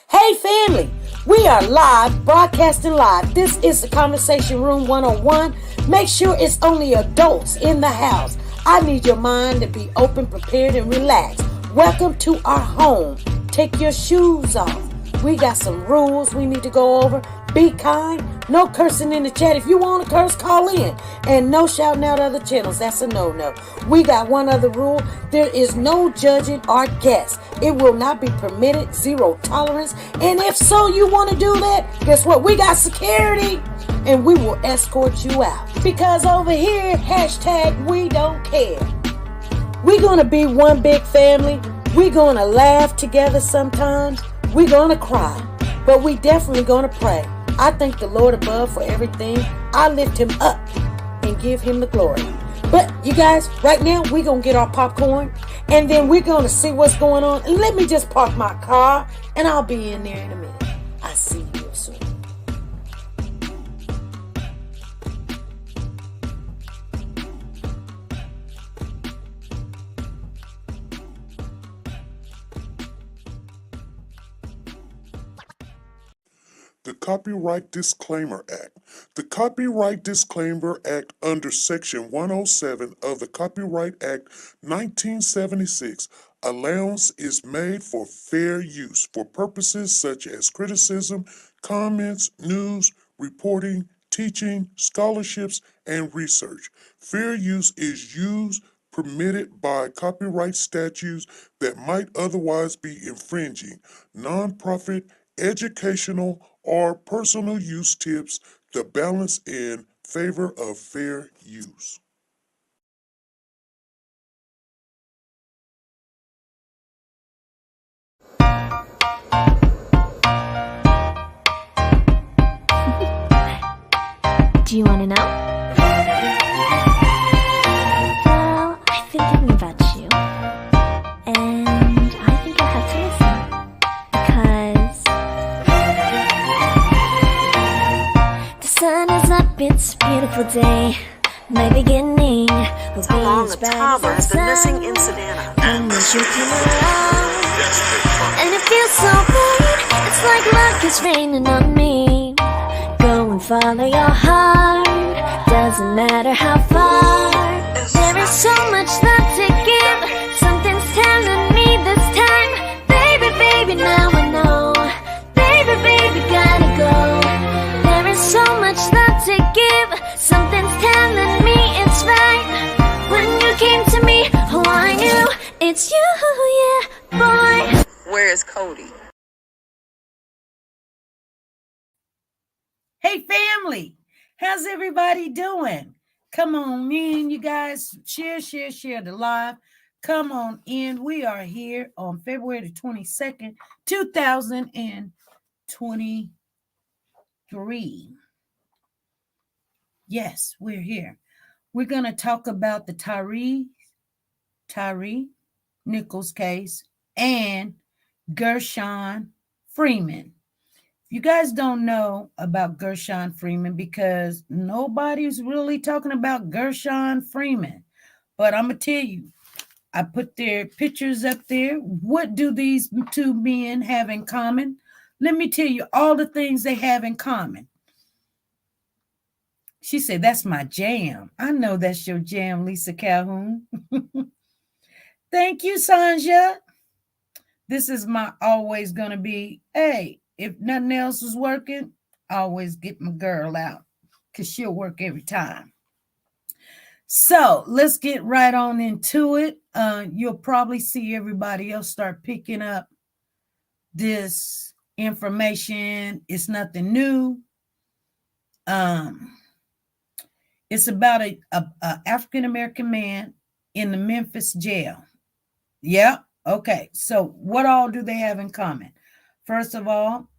Hey family, we are live, broadcasting live. This is the Conversation Room 101. Make sure it's only adults in the house. I need your mind to be open, prepared, and relaxed. Welcome to our home. Take your shoes off. We got some rules we need to go over. Be kind. No cursing in the chat. If you want to curse, call in. And no shouting out other channels. That's a no-no. We got one other rule. There is no judging our guests. It will not be permitted. Zero tolerance. And if so, you want to do that, guess what? We got security. And we will escort you out. Because over here, hashtag we don't care. We're going to be one big family. We're going to laugh together sometimes. We're going to cry. But we definitely going to pray. I thank the Lord above for everything. I lift him up and give him the glory. But you guys, right now, we're going to get our popcorn. And then we're going to see what's going on. And let me just park my car. And I'll be in there in a minute. I'll see you real soon. The Copyright Disclaimer Act. The Copyright Disclaimer Act under Section 107 of the Copyright Act 1976, allowance is made for fair use for purposes such as criticism, comments, news, reporting, teaching, scholarships, and research. Fair use is used permitted by copyright statutes that might otherwise be infringing. Nonprofit, educational, or personal use tips the balance in favor of fair use. Do you want to know? Well, I've been thinking about you, and I think you'll have to listen, because the sun is up, it's a beautiful day. My beginning will be as bright as the has been sun. missing in Savannah. And as you come around, and it feels so right, it's like luck is raining on me. Go and follow your heart, doesn't matter how far. There is so much love to give, something's telling me this time. Baby, baby, now I know. Baby, baby, gotta go. There is so much love to give, something's telling me it's right. When you came to me, oh I knew it's you, yeah, boy. Where is Cody? Hey family, how's everybody doing? Come on in, you guys. Share the live. Come on in. We are here on February the 22nd, 2023. Yes, we're here. We're going to talk about the Trye Nichols case and Gershun Freeman. You guys don't know about Gershun Freeman because nobody's really talking about Gershun Freeman. But I'm going to tell you, I put their pictures up there. What do these two men have in common? Let me tell you all the things they have in common. She said, that's my jam. I know that's your jam, Lisa Calhoun. Thank you, Sanja. This is my always going to be, hey, if nothing else is working, I always get my girl out because she'll work every time. So let's get right on into it. You'll probably see everybody else start picking up this information. It's nothing new. It's about a African-American man in the Memphis jail. Yeah. Okay. So what all do they have in common? First of all,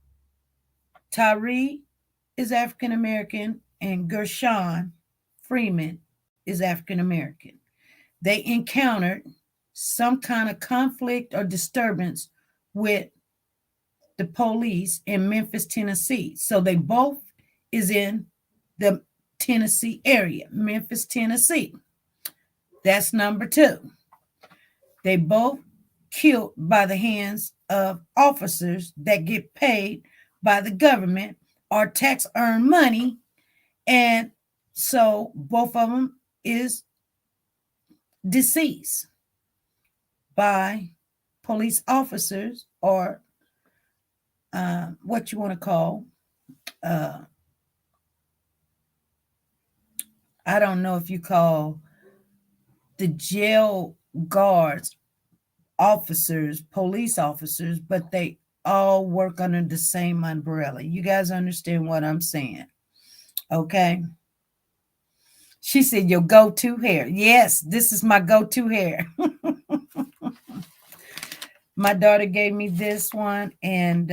Trye is African-American and Gershun Freeman is African-American. They encountered some kind of conflict or disturbance with the police in Memphis, Tennessee. So they both is in the Tennessee area, Memphis, Tennessee. That's number two. They both killed by the hands of officers that get paid by the government or tax earned money. And so both of them is deceased by police officers, or what you want to call, I don't know if you call the jail guards officers, police officers, but they all work under the same umbrella. You guys understand what I'm saying? Okay. She said, your go-to hair. Yes, this is my go-to hair. My daughter gave me this one, and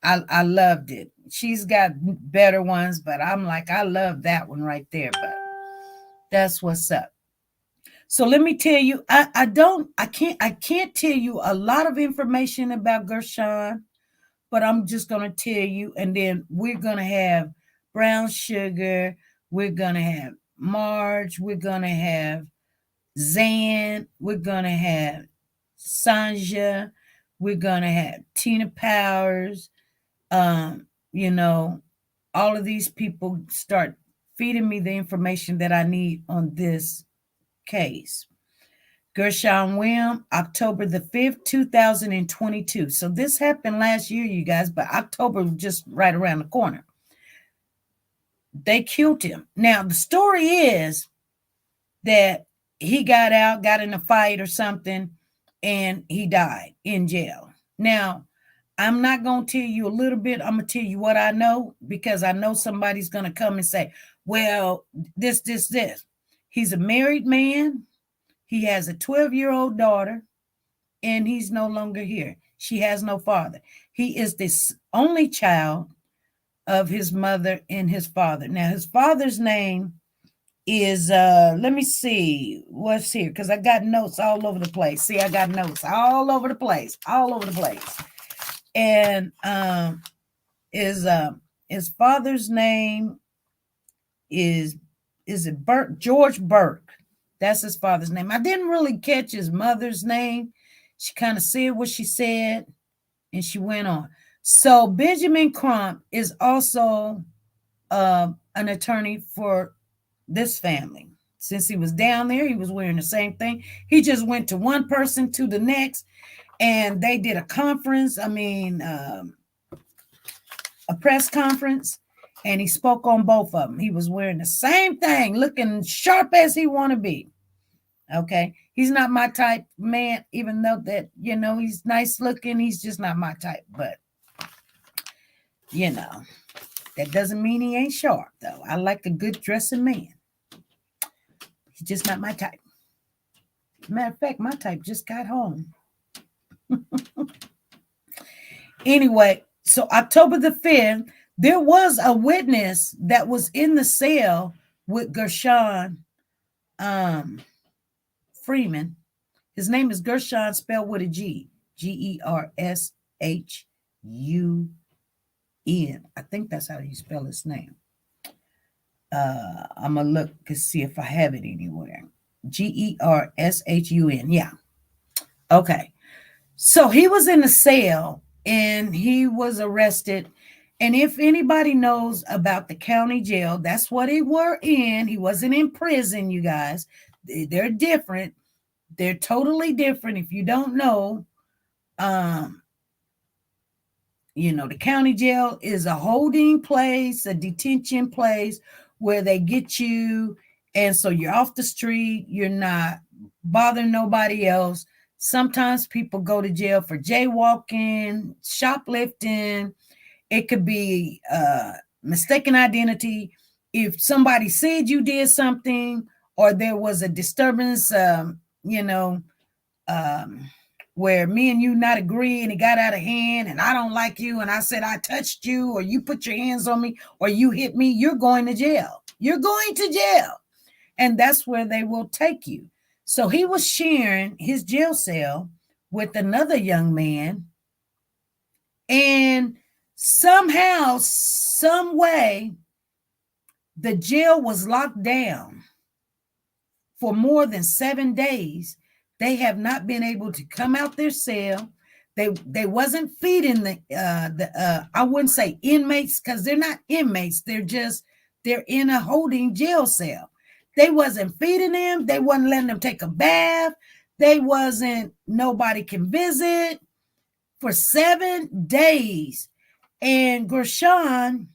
I loved it. She's got better ones, but I'm like, I love that one right there. But that's what's up. So let me tell you, I can't tell you a lot of information about Gershun, but I'm just gonna tell you, and then we're gonna have Brown Sugar, we're gonna have Marge, we're gonna have Zan, we're gonna have Sanja, we're gonna have Tina Powers. You know, all of these people start feeding me the information that I need on this case. Gershun Williams, October the 5th, 2022. So this happened last year, you guys, but October was just right around the corner. They killed him. Now, the story is that he got out, got in a fight or something, and he died in jail. Now, I'm not going to tell you a little bit. I'm going to tell you what I know, because I know somebody's going to come and say, well, this. He's a married man. He has a 12-year-old daughter, and he's no longer here. She has no father. He is the only child of his mother and his father. Now, his father's name is, let me see what's here, because I got notes all over the place. See, I got notes all over the place. And his father's name is it Burke? George Burke. That's his father's name. I didn't really catch his mother's name. She kind of said what she said, and she went on. So Benjamin Crump is also an attorney for this family. Since he was down there, he was wearing the same thing. He just went to one person to the next, and they did a conference. A press conference, and he spoke on both of them. He was wearing the same thing, looking sharp as he want to be. Okay, he's not my type man, even though that, he's nice looking. He's just not my type. But that doesn't mean he ain't sharp, though. I like a good dressing man. He's just not my type. Matter of fact, my type just got home. Anyway, so October the 5th, there was a witness that was in the cell with Gershun Freeman. His name is Gershun, spelled with a G. Gershun. I think that's how you spell his name. I'm going to look to see if I have it anywhere. Gershun. Yeah. Okay. So he was in the cell, and he was arrested. And if anybody knows about the county jail, that's what he were in. He wasn't in prison, you guys. They're different. They're totally different. If you don't know, the county jail is a holding place, a detention place where they get you. And so you're off the street. You're not bothering nobody else. Sometimes people go to jail for jaywalking, shoplifting. It could be mistaken identity. If somebody said you did something, or there was a disturbance, where me and you not agree, and it got out of hand, and I don't like you, and I said I touched you, or you put your hands on me, or you hit me, you're going to jail. You're going to jail. And that's where they will take you. So he was sharing his jail cell with another young man, and somehow, some way, the jail was locked down for more than 7 days. They have not been able to come out their cell. They wasn't feeding the I wouldn't say inmates, because they're not inmates. They're in a holding jail cell. They wasn't feeding them. They wasn't letting them take a bath. Nobody can visit for 7 days. And Gershun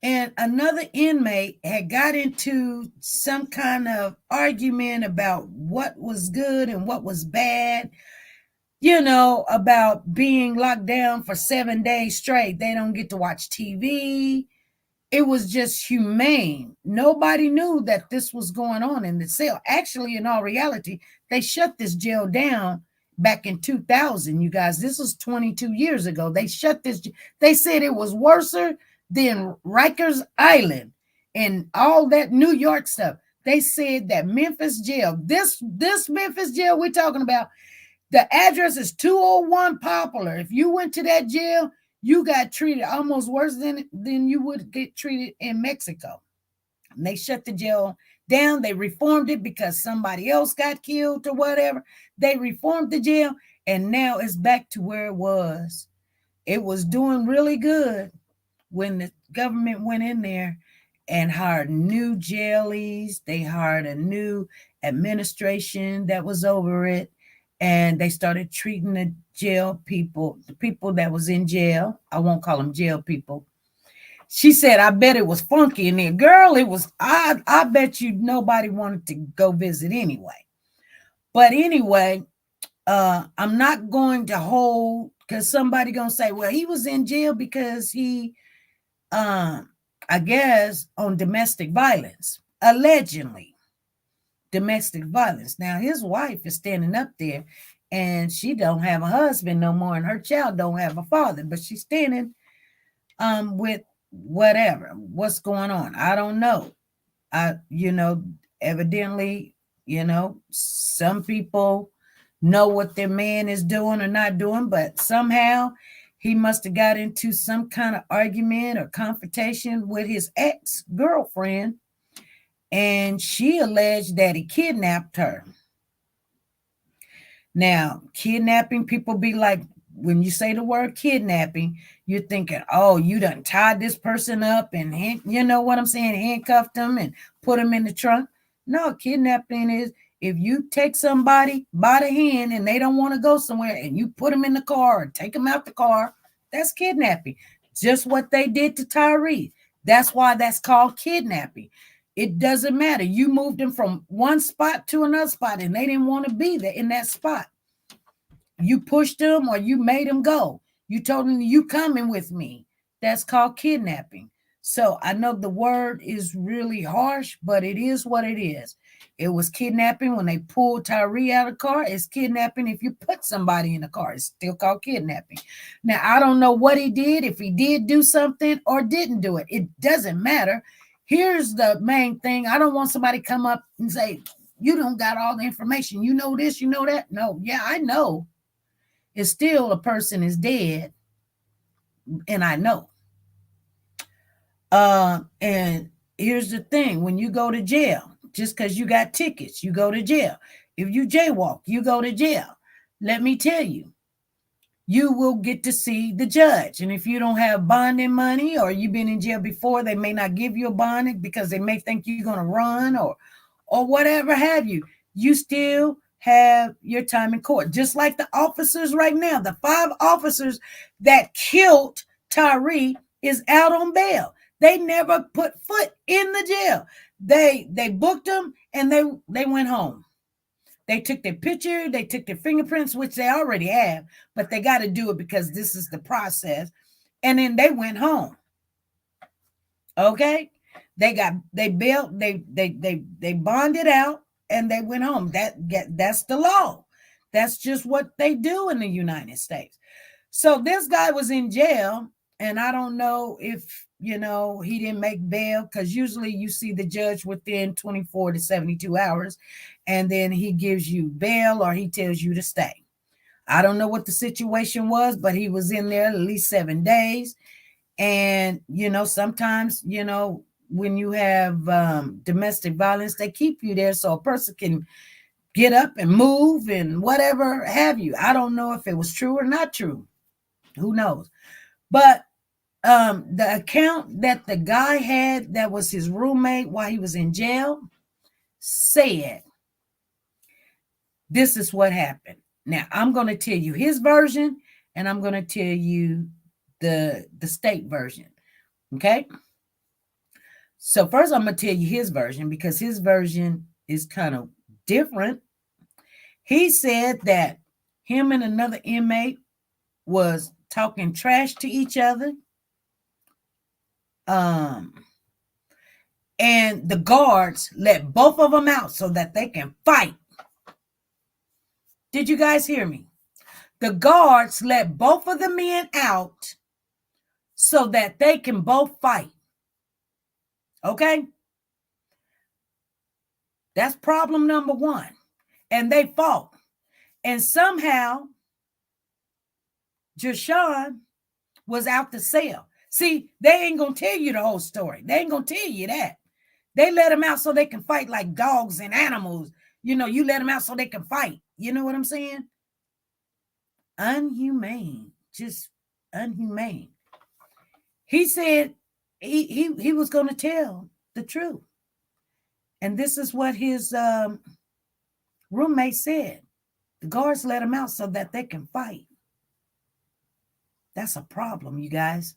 and another inmate had got into some kind of argument about what was good and what was bad, about being locked down for 7 days straight. They don't get to watch TV. It was just humane. Nobody knew that this was going on in the cell. Actually, in all reality, they shut this jail down back in 2000, you guys. This was 22 years ago. They shut this. They said it was worse than Rikers Island and all that New York stuff. They said that Memphis jail, this Memphis jail we're talking about, the address is 201 Poplar. If you went to that jail, you got treated almost worse than you would get treated in Mexico. And they shut the jail down. They reformed it because somebody else got killed or whatever. They reformed the jail, and now it's back to where it was. It was doing really good when the government went in there and hired new jailies. They hired a new administration that was over it, and they started treating the jail people, the people that was in jail. I won't call them jail people. She said, I bet it was funky in there. Girl, it was, I bet you nobody wanted to go visit anyway. But anyway, I'm not going to hold, because somebody going to say, well, he was in jail because he, I guess, on domestic violence, allegedly domestic violence. Now, his wife is standing up there, and she don't have a husband no more, and her child don't have a father, but she's standing with what's going on. I don't know. Evidently, some people know what their man is doing or not doing, but somehow he must have got into some kind of argument or confrontation with his ex-girlfriend, and she alleged that he kidnapped her. Now, kidnapping, people be like, when you say the word kidnapping, you're thinking, oh, you done tied this person up and, you know what I'm saying, handcuffed them and put them in the trunk. No, kidnapping is if you take somebody by the hand and they don't want to go somewhere and you put them in the car or take them out the car, that's kidnapping. Just what they did to Tyree. That's why that's called kidnapping. It doesn't matter. You moved them from one spot to another spot and they didn't want to be there in that spot. You pushed them or you made them go. You told them, you coming with me. That's called kidnapping. So I know the word is really harsh, but it is what it is. It was kidnapping when they pulled Tyree out of the car. It's kidnapping if you put somebody in the car. It's still called kidnapping. Now, I don't know what he did, if he did do something or didn't do it. It doesn't matter. Here's the main thing. I don't want somebody to come up and say, you don't got all the information. You know this, you know that. No, yeah, I know. It's still a person is dead, and I know. And here's the thing. When you go to jail, just because you got tickets, you go to jail. If you jaywalk, you go to jail. Let me tell you, you will get to see the judge. And if you don't have bonding money or you've been in jail before, they may not give you a bond because they may think you're going to run or whatever have you. You still have your time in court. Just like the officers right now, the 5 officers that killed Tyree is out on bail. They never put foot in the jail. They booked them and they went home. They took their picture, they took their fingerprints, which they already have, but they got to do it because this is the process. And then they went home. Okay? They bonded out and they went home. That's the law. That's just what they do in the United States. So this guy was in jail, and I don't know if, he didn't make bail, because usually you see the judge within 24 to 72 hours, and then he gives you bail or he tells you to stay. I don't know what the situation was, but he was in there at least 7 days. And, sometimes, when you have domestic violence, they keep you there so a person can get up and move and whatever have you. I don't know if it was true or not true. Who knows? But the account that the guy had that was his roommate while he was in jail said this is what happened. Now, I'm going to tell you his version, and I'm going to tell you the state version. Okay? So first I'm going to tell you his version because his version is kind of different. He said that him and another inmate was talking trash to each other. And the guards let both of them out so that they can fight. Did you guys hear me? The guards let both of the men out so that they can both fight. Okay? That's problem number one. And they fought. And somehow, Gershun was out the cell. See, they ain't going to tell you the whole story. They ain't going to tell you that. They let them out so they can fight like dogs and animals. You know, you let them out so they can fight. You know what I'm saying? Unhumane. Just unhumane. He said he was going to tell the truth. And this is what his roommate said. The guards let him out so that they can fight. That's a problem, you guys.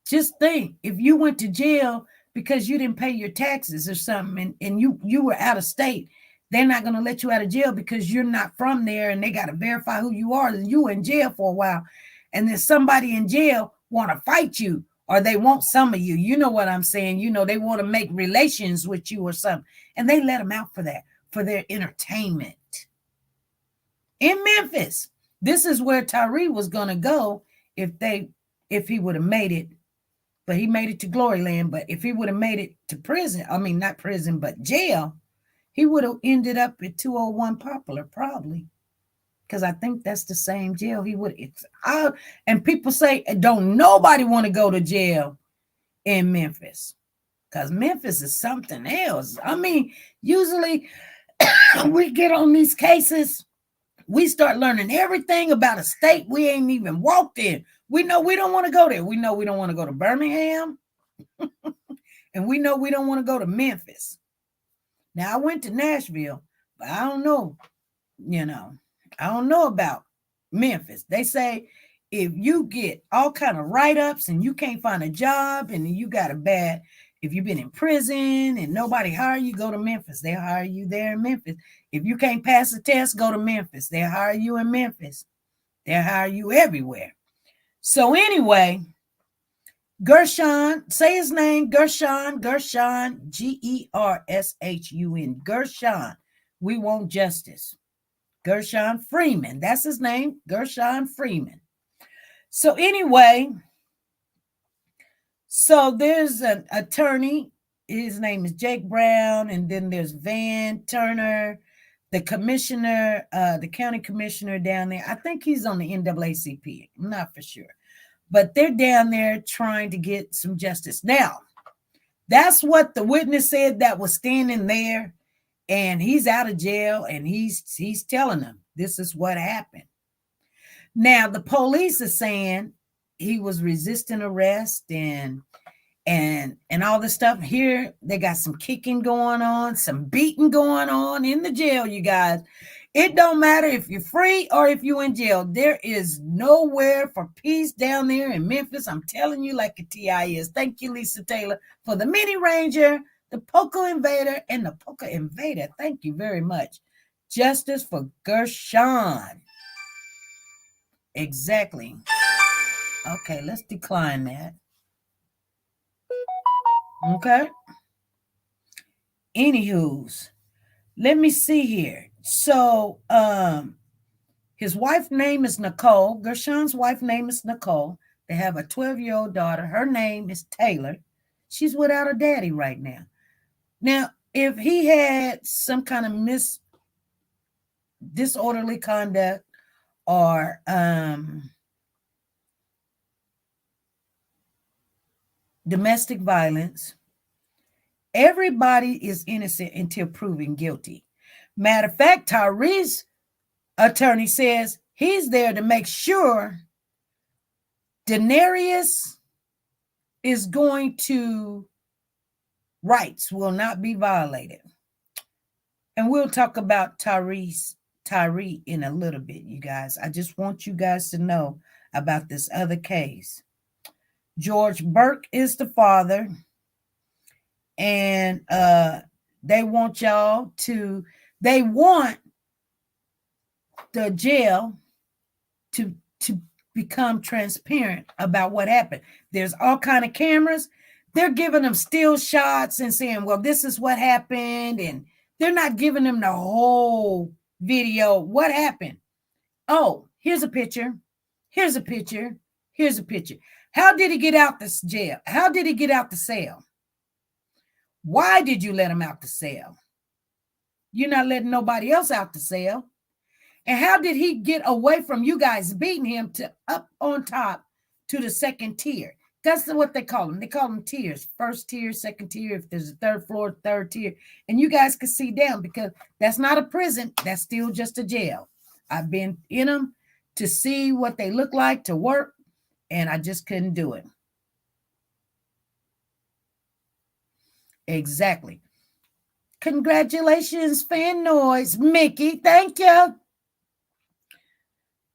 Just think, if you went to jail because you didn't pay your taxes or something and you were out of state, they're not going to let you out of jail because you're not from there and they got to verify who you are. And you were in jail for a while. And then somebody in jail want to fight you or they want some of you. You know what I'm saying? You know, they want to make relations with you or something. And they let them out for that, for their entertainment. In Memphis, this is where Tyree was going to go if he would have made it. But he made it to Glory Land. But if he would have made it to prison, I mean, not prison, but jail, he would have ended up at 201 Poplar, probably. Because I think that's the same jail he would. And people say, don't nobody want to go to jail in Memphis. Because Memphis is something else. I mean, usually we get on these cases, we start learning everything about a state we ain't even walked in. We know we don't want to go there. We know we don't want to go to Birmingham. And we know we don't want to go to Memphis. Now, I went to Nashville, but I don't know, I don't know about Memphis. They say if you get all kind of write-ups and you can't find a job and you got a bad, if you've been in prison and nobody hire you, go to Memphis. They'll hire you there in Memphis. If you can't pass the test, go to Memphis. They'll hire you in Memphis. They'll hire you everywhere. So anyway, Gershun, say his name, Gershun, Gershun, Gershun, Gershun. We want justice. Gershun Freeman, that's his name, Gershun Freeman. So anyway, so there's an attorney, his name is Jake Brown, and then there's Van Turner, the commissioner, the county commissioner down there. I think he's on the NAACP, I'm not for sure. But they're down there trying to get some justice. Now, that's what the witness said that was standing there, and he's out of jail, and he's telling them this is what happened. Now, the police are saying he was resisting arrest and all this stuff. Here, they got some kicking going on, some beating going on in the jail, you guys. It don't matter if you're free or if you're in jail. There is nowhere for peace down there in Memphis. I'm telling you like a TI is. Thank you, Lisa Taylor, for the Mini Ranger, the Poco Invader, and the Poco Invader. Thank you very much. Justice for Gershun. Exactly. Okay, let's decline that. Okay. Anywho's, let me see here. So, his wife's name is Nicole. Gershun's wife's name is Nicole. They have a 12-year-old daughter. Her name is Taylor. She's without a daddy right now. Now, if he had some kind of disorderly conduct or domestic violence, everybody is innocent until proven guilty. Matter of fact, Tyree's attorney says he's there to make sure Daenerys is going to rights will not be violated. And we'll talk about Tyree in a little bit, you guys. I just want you guys to know about this other case. George Burke is the father, and they want the jail to become transparent about what happened. There's all kind of cameras. They're giving them still shots and saying, well, this is what happened, and they're not giving them the whole video. What happened? Oh, here's a picture. Here's a picture. Here's a picture. How did he get out this jail? How did he get out the cell? Why did you let him out the cell? You're not letting nobody else out the cell. And how did he get away from you guys beating him to up on top to the second tier? That's what they call them. They call them tiers. First tier, second tier. If there's a third floor, third tier. And you guys can see down because that's not a prison. That's still just a jail. I've been in them to see what they look like to work, and I just couldn't do it. Exactly. Congratulations, fan noise. Mickey, thank you.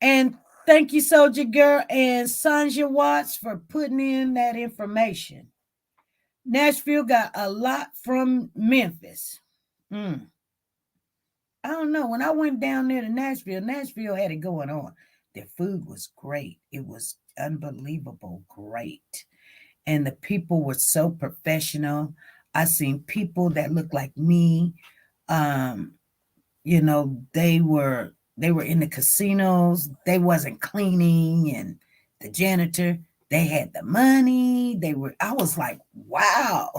And thank you, Soldier Girl and Sanja Watts, for putting in that information. Nashville got a lot from Memphis. I don't know. When I went down there to Nashville had it going on. Their food was great. It was unbelievable great. And the people were so professional. I seen people that looked like me. You know, they were in the casinos. They wasn't cleaning, and the janitor, they had the money. I was like, wow,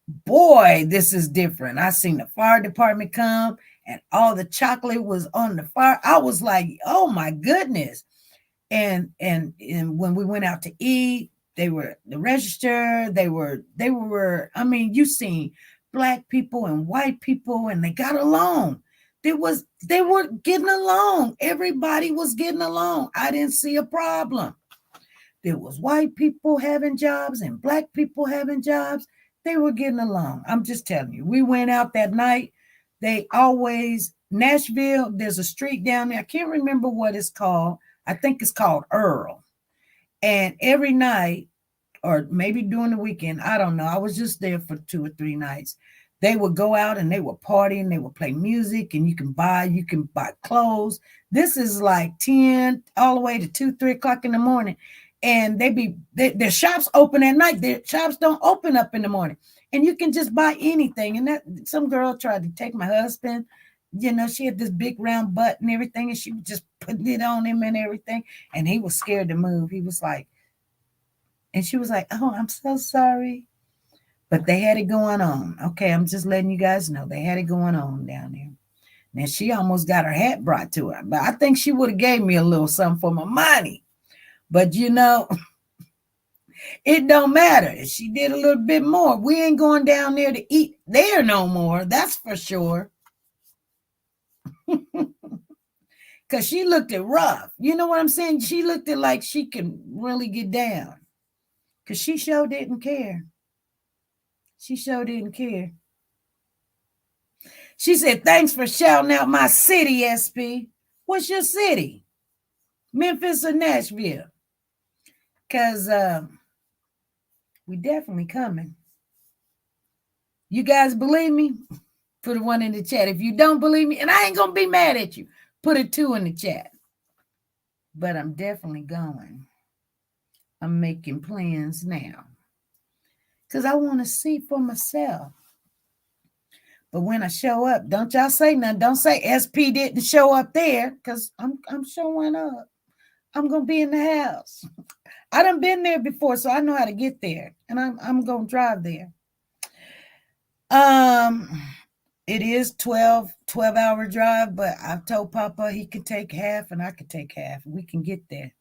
boy, this is different. I seen the fire department come, and all the chocolate was on the fire. I was like, oh my goodness. And when we went out to eat, they were the register. They were, I mean, you seen Black people and white people, and they got along. They were getting along. Everybody was getting along. I didn't see a problem. There was white people having jobs and Black people having jobs. They were getting along. I'm just telling you. We went out that night. Nashville, there's a street down there. I can't remember what it's called. I think it's called Earl. And every night, or maybe during the weekend, I don't know. I was just there for 2 or 3 nights. They would go out and they would party and they would play music, and you can buy clothes. This is like 10 all the way to 2, 3 o'clock in the morning. And their shops open at night. Their shops don't open up in the morning. And you can just buy anything. And that some girl tried to take my husband. You know, she had this big round butt and everything, and she was just putting it on him and everything. And he was scared to move. He was like, and she was like, oh, I'm so sorry. But they had it going on. Okay, I'm just letting you guys know. They had it going on down there. Now, she almost got her hat brought to her. But I think she would have gave me a little something for my money. But, you know, it don't matter. She did a little bit more. We ain't going down there to eat there no more. That's for sure. Because she looked it rough. You know what I'm saying? She looked it like she can really get down. Because she sure didn't care. She sure didn't care. She said, thanks for shouting out my city, SP. What's your city? Memphis or Nashville? Because we definitely coming. You guys believe me? Put a 1 in the chat. If you don't believe me, and I ain't going to be mad at you, put a 2 in the chat. But I'm definitely going. I'm making plans now. Because I want to see for myself. But when I show up, don't y'all say nothing. Don't say SP didn't show up there, because I'm showing up. I'm going to be in the house. I done been there before, so I know how to get there. And I'm going to drive there. It is 12-hour drive, but I've told Papa he could take half and I could take half. We can get there.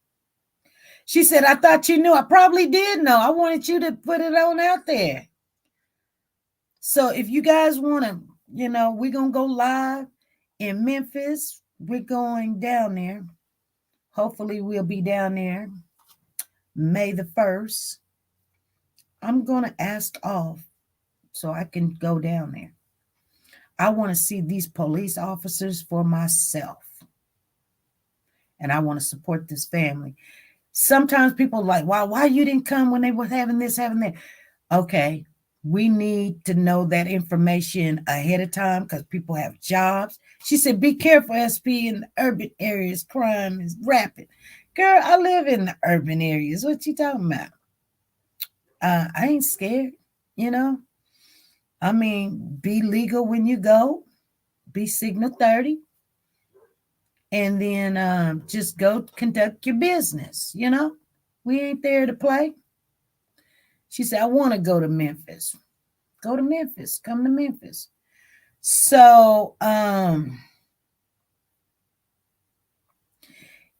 She said, I thought you knew. I probably did know. I wanted you to put it on out there. So if you guys want to we're going to go live in Memphis. We're going down there. Hopefully we'll be down there May the 1st. I'm going to ask off so I can go down there. I want to see these police officers for myself. And I want to support this family. Sometimes people are like, why you didn't come when they were having this, having that? Okay, we need to know that information ahead of time because people have jobs. She said, be careful, SP, in the urban areas. Crime is rapid. Girl, I live in the urban areas. What you talking about? I ain't scared, I mean, be legal when you go. Be Signal 30. And then just go conduct your business, We ain't there to play. She said, I want to go to Memphis. Go to Memphis. Come to Memphis. So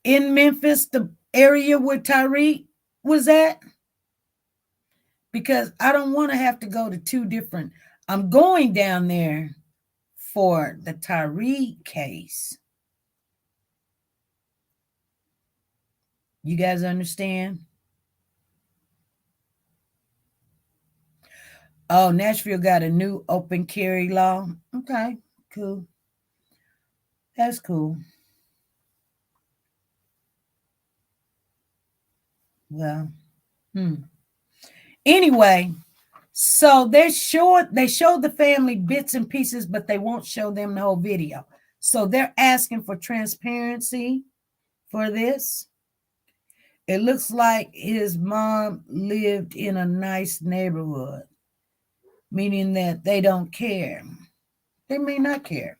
in Memphis, the area where Tyreek was at, because I don't want to have to go to two different. I'm going down there for the Tyreek case. You guys understand? Oh, Nashville got a new open carry law. Okay, cool. That's cool. Well, Anyway, so they showed the family bits and pieces, but they won't show them the whole video. So they're asking for transparency for this. It looks like his mom lived in a nice neighborhood, meaning that they don't care. They may not care.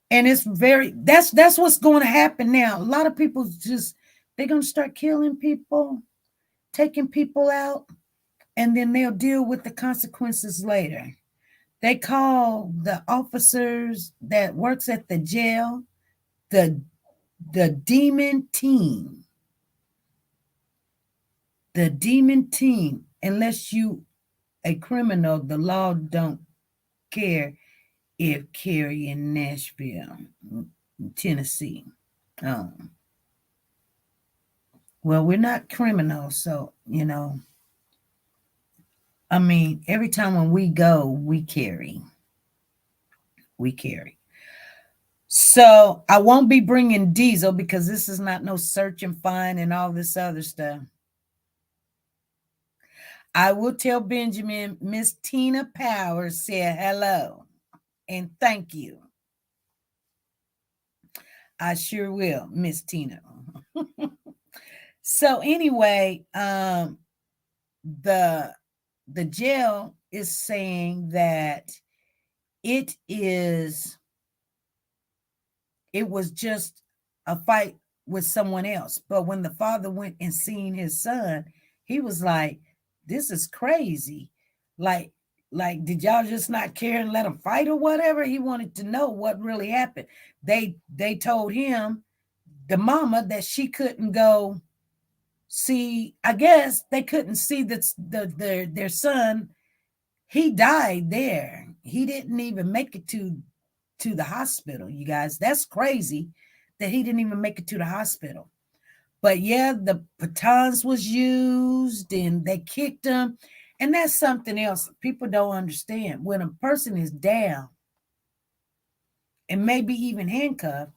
And it's that's what's going to happen now. A lot of people they're going to start killing people, taking people out, and then they'll deal with the consequences later. They call the officers that works at the jail the demon team. The demon team. Unless you a criminal, the law don't care if Carrie in Nashville, Tennessee. Well, we're not criminals, so, I mean, every time when we go, we carry. So I won't be bringing Diesel because this is not no search and find and all this other stuff. I will tell Benjamin, Miss Tina Powers said hello and thank you. I sure will, Miss Tina. So anyway, the jail is saying that it was just a fight with someone else. But when the father went and seen his son, he was like, this is crazy. Like, did y'all just not care and let him fight or whatever? He wanted to know what really happened. They told him, the mama, that she couldn't go see. I guess they couldn't see their son. He died there. He didn't even make it to the hospital, you guys. That's crazy that he didn't even make it to the hospital. But yeah, the batons was used and they kicked him. And that's something else people don't understand. When a person is down and maybe even handcuffed,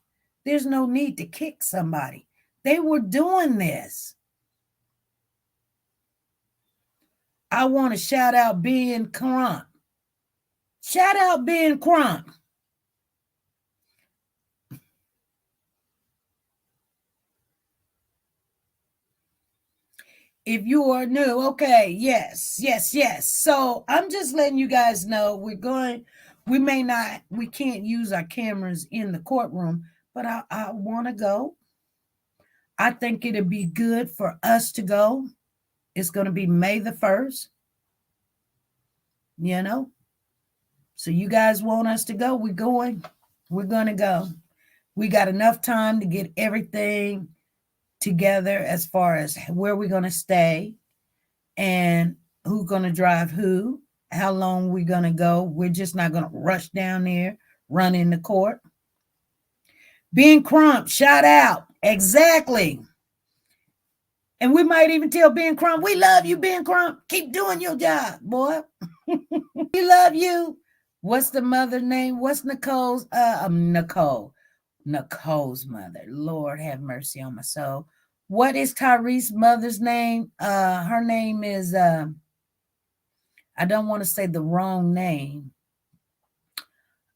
there's no need to kick somebody. They were doing this. I want to shout out Ben Crump. Shout out Ben Crump. If you are new, okay, yes. So I'm just letting you guys know we can't use our cameras in the courtroom, but I want to go. I think it'd be good for us to go. It's going to be May the 1st. So you guys want us to go? We're going. We're going to go. We got enough time to get everything together as far as where we're going to stay and who's going to drive who how long we're going to go. We're just not going to rush down there, run into court. Ben Crump, shout out. Exactly. And we might even tell Ben Crump, we love you, Ben Crump. Keep doing your job, boy. We love you. What's the mother's name? What's Nicole's? Nicole's mother. Lord have mercy on my soul. What is Tyrese's mother's name? Her name is, I don't want to say the wrong name.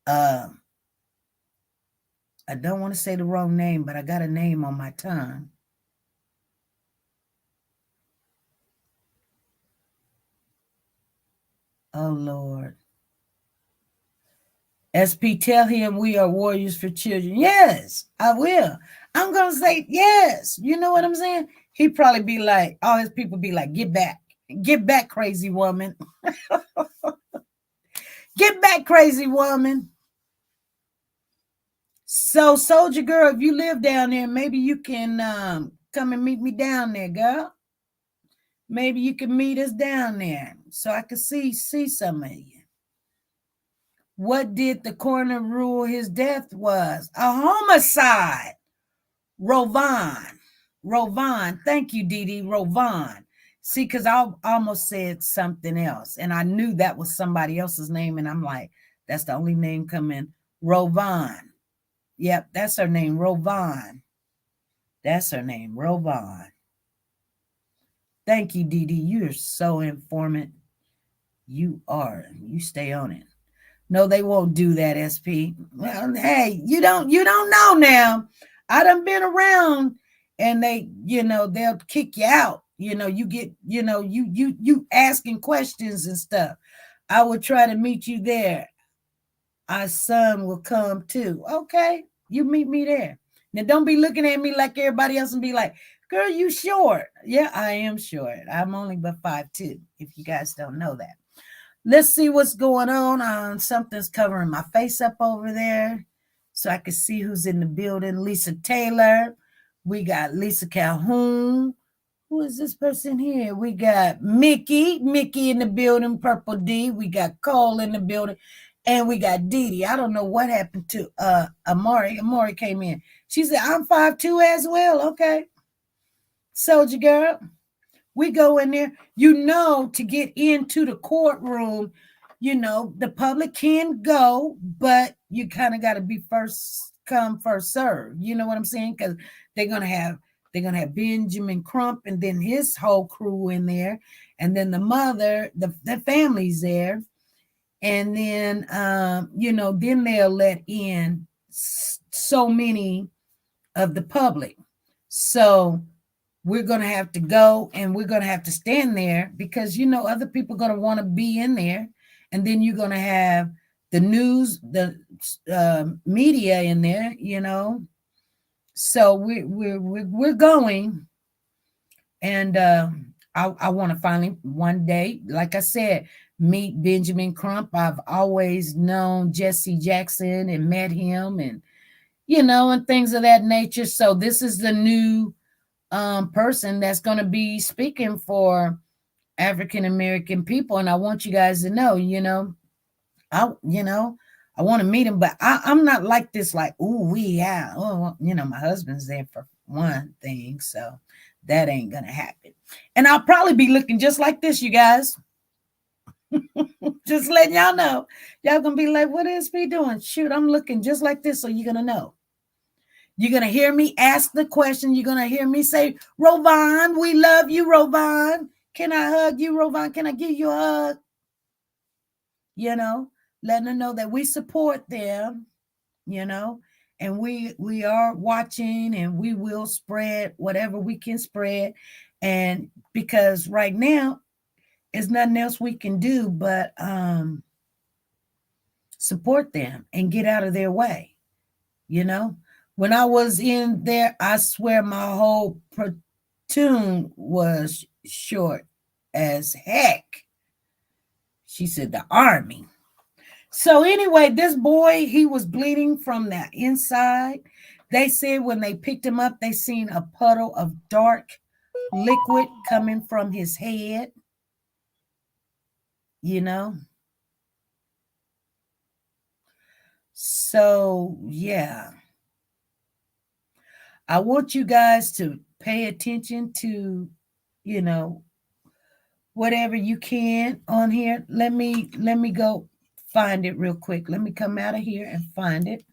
I don't want to say the wrong name, but I got a name on my tongue. Oh, Lord. SP, tell him we are warriors for children. Yes, I will. I'm going to say yes. You know what I'm saying? He'd probably be like, all his people be like, get back. Get back, crazy woman. Get back, crazy woman. So, Soldier Girl, if you live down there, maybe you can come and meet me down there, girl. Maybe you can meet us down there so I can see some of you. What did the coroner rule his death was? A homicide. Rovan. Thank you, Dee Dee. Rovan. See, because I almost said something else, and I knew that was somebody else's name, and I'm like, that's the only name coming. Rovan. Yep, that's her name, Rovan. That's her name, Rovan. Thank you, Dee Dee. You're so informant. You are. You stay on it. No, they won't do that, SP. Well, hey, you don't know now. I done been around, and they, they'll kick you out. You get, you asking questions and stuff. I would try to meet you there. Our son will come too. Okay, you meet me there. Now, don't be looking at me like everybody else and be like, girl, you short. Yeah, I am short. I'm only but 5'2", if you guys don't know that. Let's see what's going on. Something's covering my face up over there so I can see who's in the building. Lisa Taylor. We got Lisa Calhoun. Who is this person here? We got Mickey in the building, Purple D. We got Cole in the building. And we got Dee Dee. I don't know what happened to Amari. Amari came in. She said, I'm 5'2" as well. Okay. Soldier Girl. We go in there, to get into the courtroom, the public can go, but you kind of got to be first come, first serve. You know what I'm saying? Because they're gonna have Benjamin Crump and then his whole crew in there, and then the mother, the family's there, and then then they'll let in so many of the public. So we're going to have to go and we're going to have to stand there because, other people are going to want to be in there. And then you're going to have the news, the media in there, So we're going. And I want to finally one day, like I said, meet Benjamin Crump. I've always known Jesse Jackson and met him and, and things of that nature. So this is the new person that's going to be speaking for African American people, and I want you guys to know, I want to meet him, but I'm not like this, like, my husband's there for one thing, so that ain't gonna happen. And I'll probably be looking just like this, you guys. Just letting y'all know. Y'all gonna be like, what is he doing? Shoot, I'm looking just like this, so you're gonna know. You're going to hear me ask the question. You're going to hear me say, Rovan, we love you, Rovan. Can I hug you, Rovan? Can I give you a hug? Letting them know that we support them, and we are watching and we will spread whatever we can spread. And because right now, there's nothing else we can do but support them and get out of their way, When I was in there, I swear my whole platoon was short as heck. She said the Army. So anyway, this boy, he was bleeding from the inside. They said when they picked him up, they seen a puddle of dark liquid coming from his head. you know? So, yeah. I want you guys to pay attention to, you know, whatever you can on here. Let me go find it real quick. Let me come out of here and find it.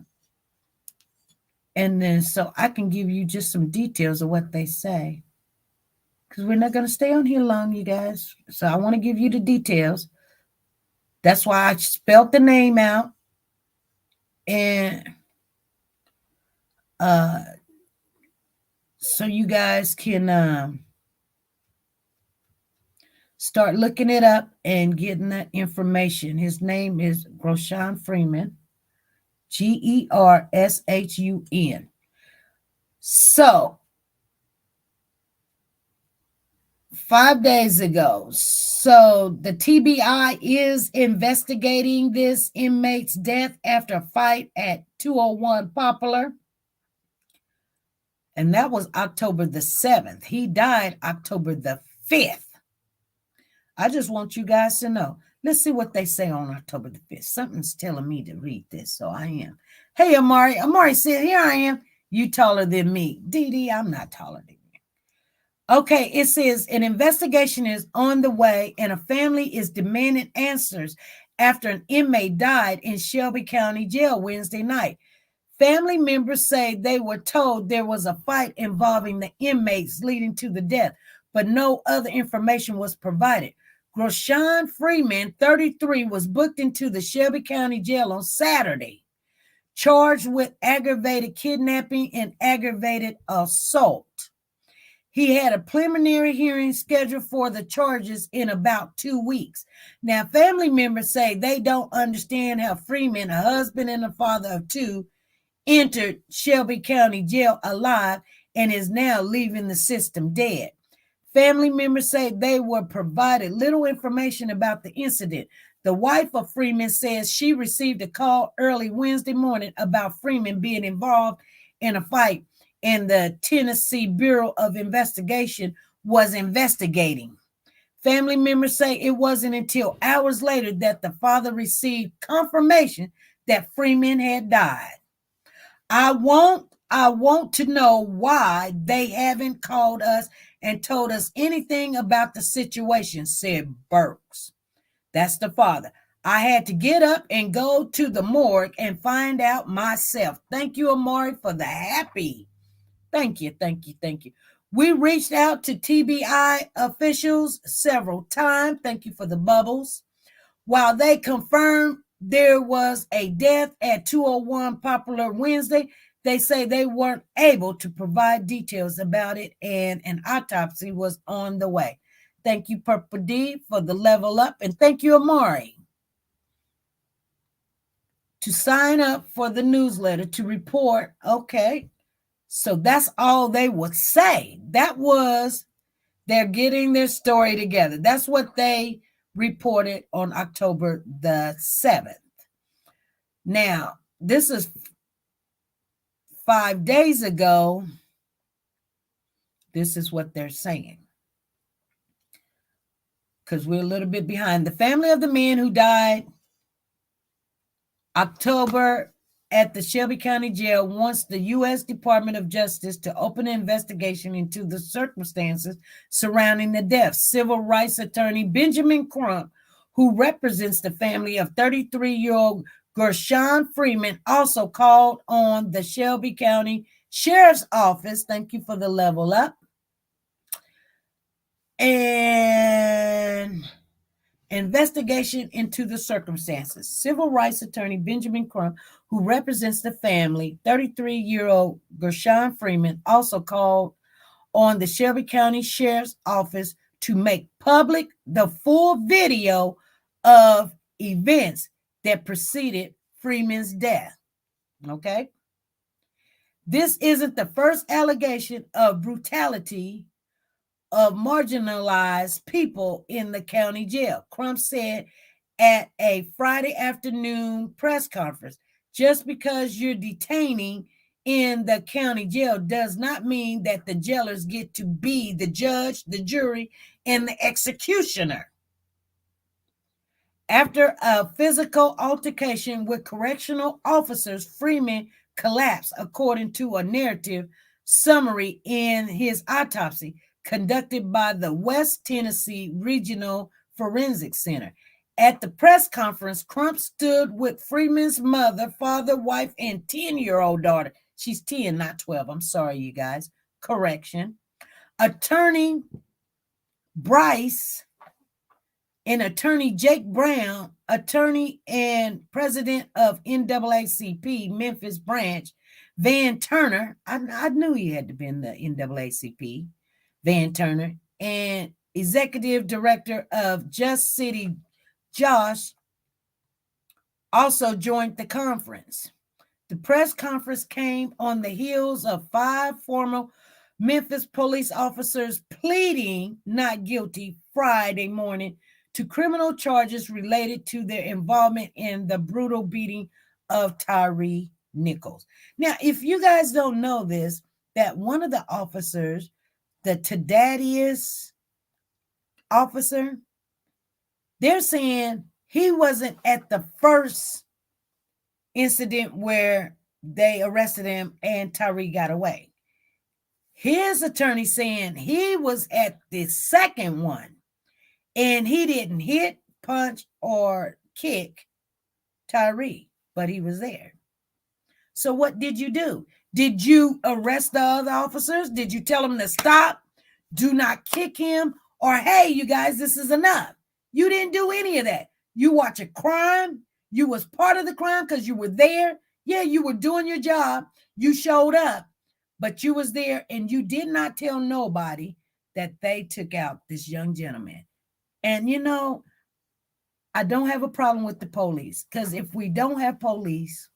And then so I can give you just some details of what they say. Because we're not going to stay on here long, you guys. So I want to give you the details. That's why I spelled the name out. And so you guys can start looking it up and getting that information. His name is Gershun Freeman, Gershun. So 5 days ago, so the TBI is investigating this inmate's death after a fight at 201 Poplar. And that was October the 7th. He died October the 5th. I just want you guys to know. Let's see what they say on October the 5th. Something's telling me to read this, so I am. Hey, Amari. Amari said, here I am. You taller than me. Dee, I'm not taller than you. Okay, it says an investigation is on the way and a family is demanding answers after an inmate died in Shelby County Jail Wednesday night. Family members say they were told there was a fight involving the inmates leading to the death, but no other information was provided. Gershun Freeman, 33, was booked into the Shelby County Jail on Saturday, charged with aggravated kidnapping and aggravated assault. He had a preliminary hearing scheduled for the charges in about 2 weeks. Now, family members say they don't understand how Freeman, a husband and a father of two, entered Shelby County Jail alive and is now leaving the system dead. Family members say they were provided little information about the incident. The wife of Freeman says she received a call early Wednesday morning about Freeman being involved in a fight, and the Tennessee Bureau of Investigation was investigating. Family members say it wasn't until hours later that the father received confirmation that Freeman had died. I want to know why they haven't called us and told us anything about the situation, said Burks. That's the father. I had to get up and go to the morgue and find out myself. Thank you, Amari, for the happy. Thank you. We reached out to TBI officials several times. Thank you for the bubbles. While they confirmed there was a death at 201 Poplar Wednesday, they say they weren't able to provide details about it, and an autopsy was on the way. Thank you, Purple D, for the level up, and thank you, Amari. To sign up for the newsletter to report, okay. So that's all they would say. That was, they're getting their story together. That's what they reported on October the 7th. Now, this is 5 days ago. This is what they're saying, because we're a little bit behind. The family of the man who died October at the Shelby County Jail wants the U.S. Department of Justice to open an investigation into the circumstances surrounding the death. Civil rights attorney Benjamin Crump, who represents the family of 33-year-old Gershun Freeman, also called on the Shelby County Sheriff's Office. Thank you for the level up. And investigation into the circumstances. Civil rights attorney Benjamin Crump, who represents the family, 33-year-old Gershun Freeman, also called on the Shelby County Sheriff's Office to make public the full video of events that preceded Freeman's death. Okay? This isn't the first allegation of brutality of marginalized people in the county jail, Crump said at a Friday afternoon press conference. Just because you're detaining in the county jail does not mean that the jailers get to be the judge, the jury, and the executioner. After a physical altercation with correctional officers, Freeman collapsed, according to a narrative summary in his autopsy conducted by the West Tennessee Regional Forensic Center. At the press conference, Crump stood with Freeman's mother, father, wife, and 10-year-old daughter. She's 10, not 12. I'm sorry, you guys. Correction. Attorney Bryce and attorney Jake Brown, attorney and president of NAACP Memphis branch, Van Turner. I knew he had to be in the NAACP, Van Turner, and executive director of Just City, Josh, also joined the conference. The press conference came on the heels of 5 former Memphis police officers pleading not guilty Friday morning to criminal charges related to their involvement in the brutal beating of Trye Nichols. Now, if you guys don't know this, that one of the officers, the Thaddeus officer, they're saying he wasn't at the first incident where they arrested him and Trye got away. His attorney saying he was at the second one and he didn't hit, punch, or kick Trye, but he was there. So what did you do? Did you arrest the other officers? Did you tell them to stop? Do not kick him? Or, hey, you guys, this is enough. You didn't do any of that. You watch a crime. You was part of the crime because you were there. Yeah, you were doing your job. You showed up, but you was there and you did not tell nobody that they took out this young gentleman. And, you know, I don't have a problem with the police because if we don't have police,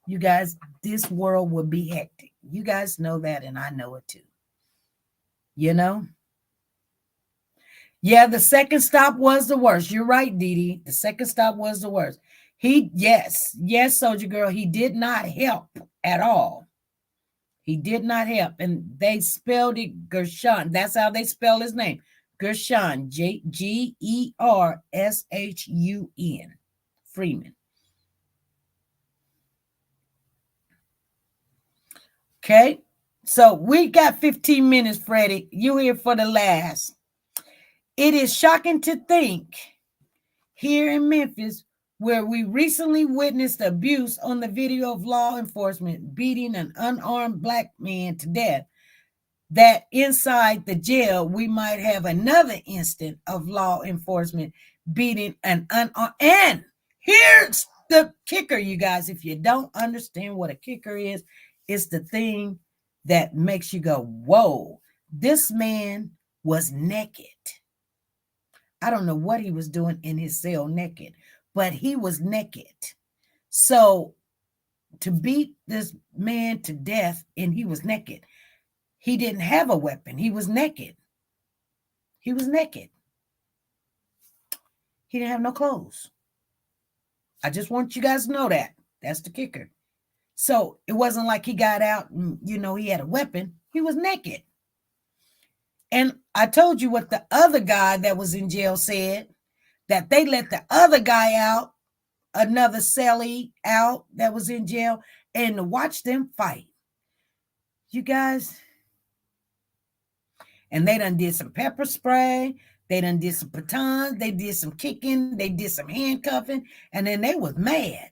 you guys, this world would be hectic. You guys know that, and I know it too. You know? Yeah, the second stop was the worst. You're right, Dee Dee. The second stop was the worst. Yes, Soldier Girl, he did not help at all. He did not help. And they spelled it Gershun. That's how they spell his name. Gershun, Gershun, Freeman. Okay, so we got 15 minutes, Freddie. You here for the last. It is shocking to think here in Memphis, where we recently witnessed abuse on the video of law enforcement beating an unarmed black man to death, that inside the jail, we might have another instance of law enforcement beating an unarmed. And here's the kicker, you guys. If you don't understand what a kicker is, it's the thing that makes you go, whoa, this man was naked. I don't know what he was doing in his cell naked, but he was naked. So to beat this man to death and he was naked, he didn't have a weapon. He was naked. He was naked. He didn't have no clothes. I just want you guys to know that. That's the kicker. So it wasn't like he got out and, you know, he had a weapon. He was naked. And I told you what the other guy that was in jail said, that they let the other guy out, another cellie out that was in jail, and to watch them fight. You guys, and they done did some pepper spray, they done did some batons, they did some kicking, they did some handcuffing, and then they was mad.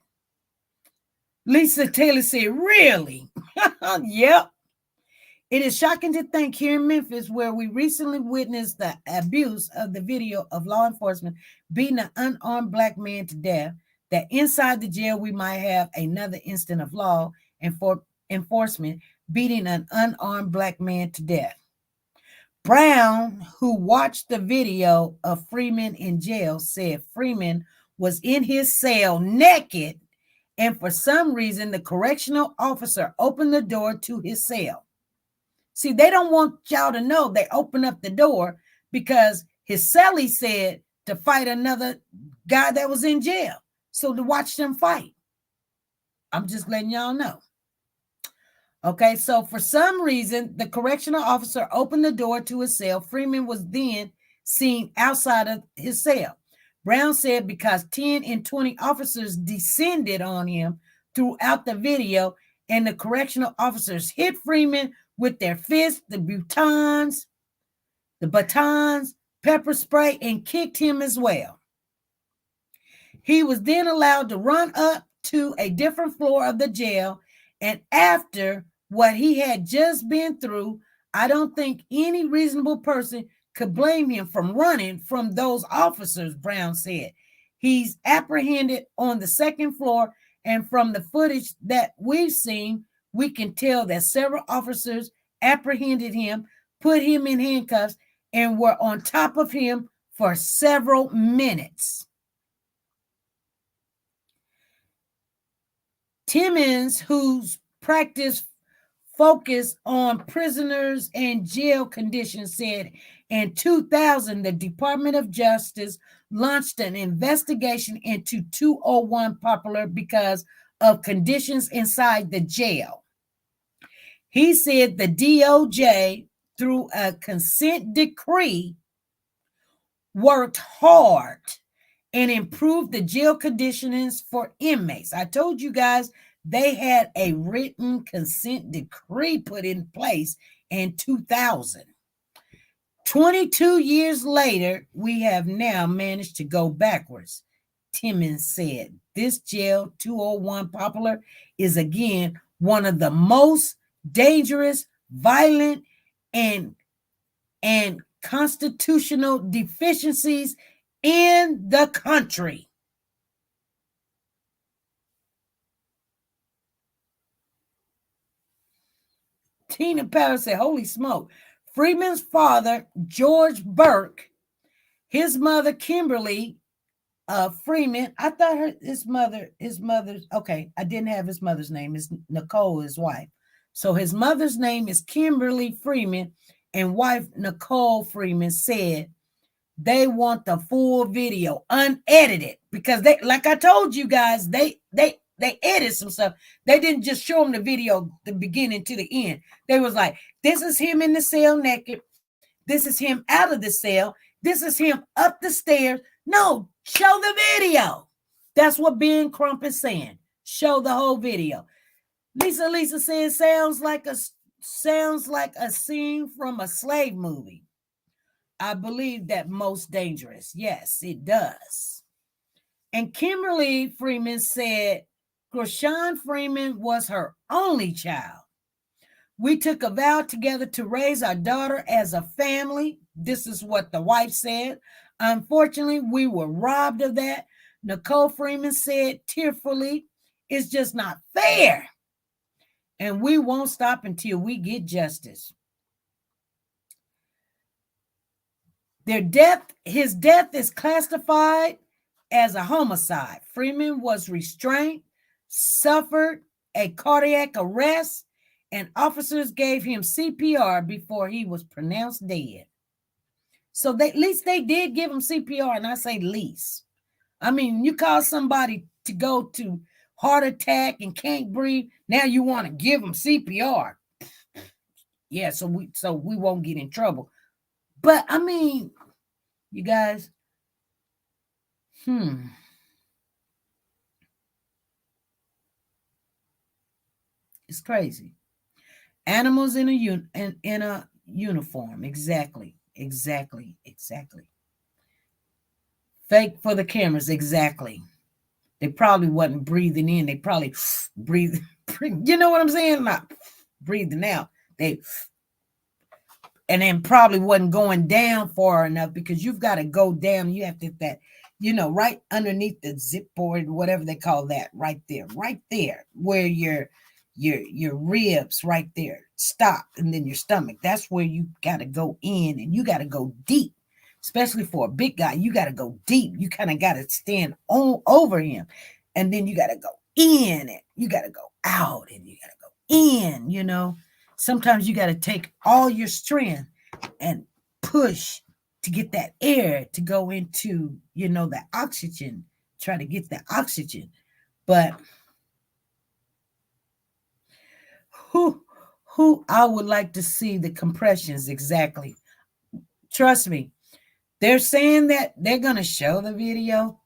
Lisa Taylor said, really? Yep. It is shocking to think here in Memphis, where we recently witnessed the abuse of the video of law enforcement beating an unarmed black man to death, that inside the jail we might have another instance of law enforcement beating an unarmed black man to death. Brown, who watched the video of Freeman in jail, said Freeman was in his cell naked, and for some reason the correctional officer opened the door to his cell. See, they don't want y'all to know they opened up the door because his cellie said to fight another guy that was in jail. So to watch them fight. I'm just letting y'all know. Okay, so for some reason, the correctional officer opened the door to his cell. Freeman was then seen outside of his cell. Brown said because 10 and 20 officers descended on him throughout the video, and the correctional officers hit Freeman with their fists, the batons, pepper spray, and kicked him as well. He was then allowed to run up to a different floor of the jail, and after what he had just been through, I don't think any reasonable person could blame him from running from those officers, Brown said. He's apprehended on the second floor, and from the footage that we've seen, we can tell that several officers apprehended him, put him in handcuffs, and were on top of him for several minutes. Timmons, whose practice focused on prisoners and jail conditions, said in 2000, the Department of Justice launched an investigation into 201 Poplar because of conditions inside the jail. He said the DOJ, through a consent decree, worked hard and improved the jail conditions for inmates. I told you guys they had a written consent decree put in place in 2000. 22 years later, we have now managed to go backwards. Timmons said, this jail, 201 Poplar, is again one of the most dangerous, violent, and constitutional deficiencies in the country. Tina Powell said, holy smoke. Freeman's father, George Burke, his mother, Kimberly Freeman, I thought his mother's, okay, I didn't have his mother's name. It's Nicole, his wife. So his mother's name is Kimberly Freeman, and wife Nicole Freeman said they want the full video unedited because they, like I told you guys, they edited some stuff. They didn't just show them the video, the beginning to the end. They was like, this is him in the cell naked. This is him out of the cell. This is him up the stairs. No, show the video. That's what Ben Crump is saying. Show the whole video. Lisa says sounds like a scene from a slave movie. I believe that most dangerous. Yes, it does. And Kimberly Freeman said Gershun Freeman was her only child. We took a vow together to raise our daughter as a family. This is what the wife said. Unfortunately, we were robbed of that. Nicole Freeman said tearfully, it's just not fair. And we won't stop until we get justice. His death is classified as a homicide. Freeman was restrained, suffered a cardiac arrest, and officers gave him CPR before he was pronounced dead. So at least they did give him CPR, and I say least. I mean, you call somebody to go to heart attack and can't breathe, now you want to give them CPR. Yeah, so we won't get in trouble. But I mean, you guys, it's crazy. Animals in a uniform. Exactly. Fake for the cameras. Exactly. They probably wasn't breathing in. They probably breathe. You know what I'm saying? Not breathing out. And then probably wasn't going down far enough because you've got to go down. You have to that, right underneath the zip board, whatever they call that, right there, where your ribs right there stop, and then your stomach. That's where you got to go in, and you got to go deep. Especially for a big guy, you got to go deep. You kind of got to stand over him, and then you got to go in it. You got to go out, and you got to go in. Sometimes you got to take all your strength and push to get that air to go into, the oxygen. Try to get that oxygen, but who I would like to see the compressions exactly. Trust me. They're saying that they're going to show the video.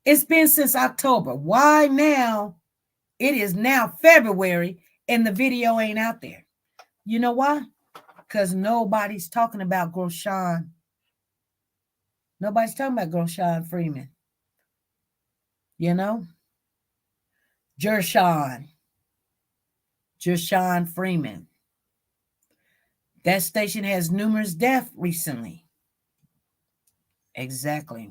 It's been since October. Why now? It is now February and the video ain't out there. You know why? Because nobody's talking about Gershun. Nobody's talking about Gershun Freeman. You know? Gershun Freeman. That station has numerous deaths recently. Exactly.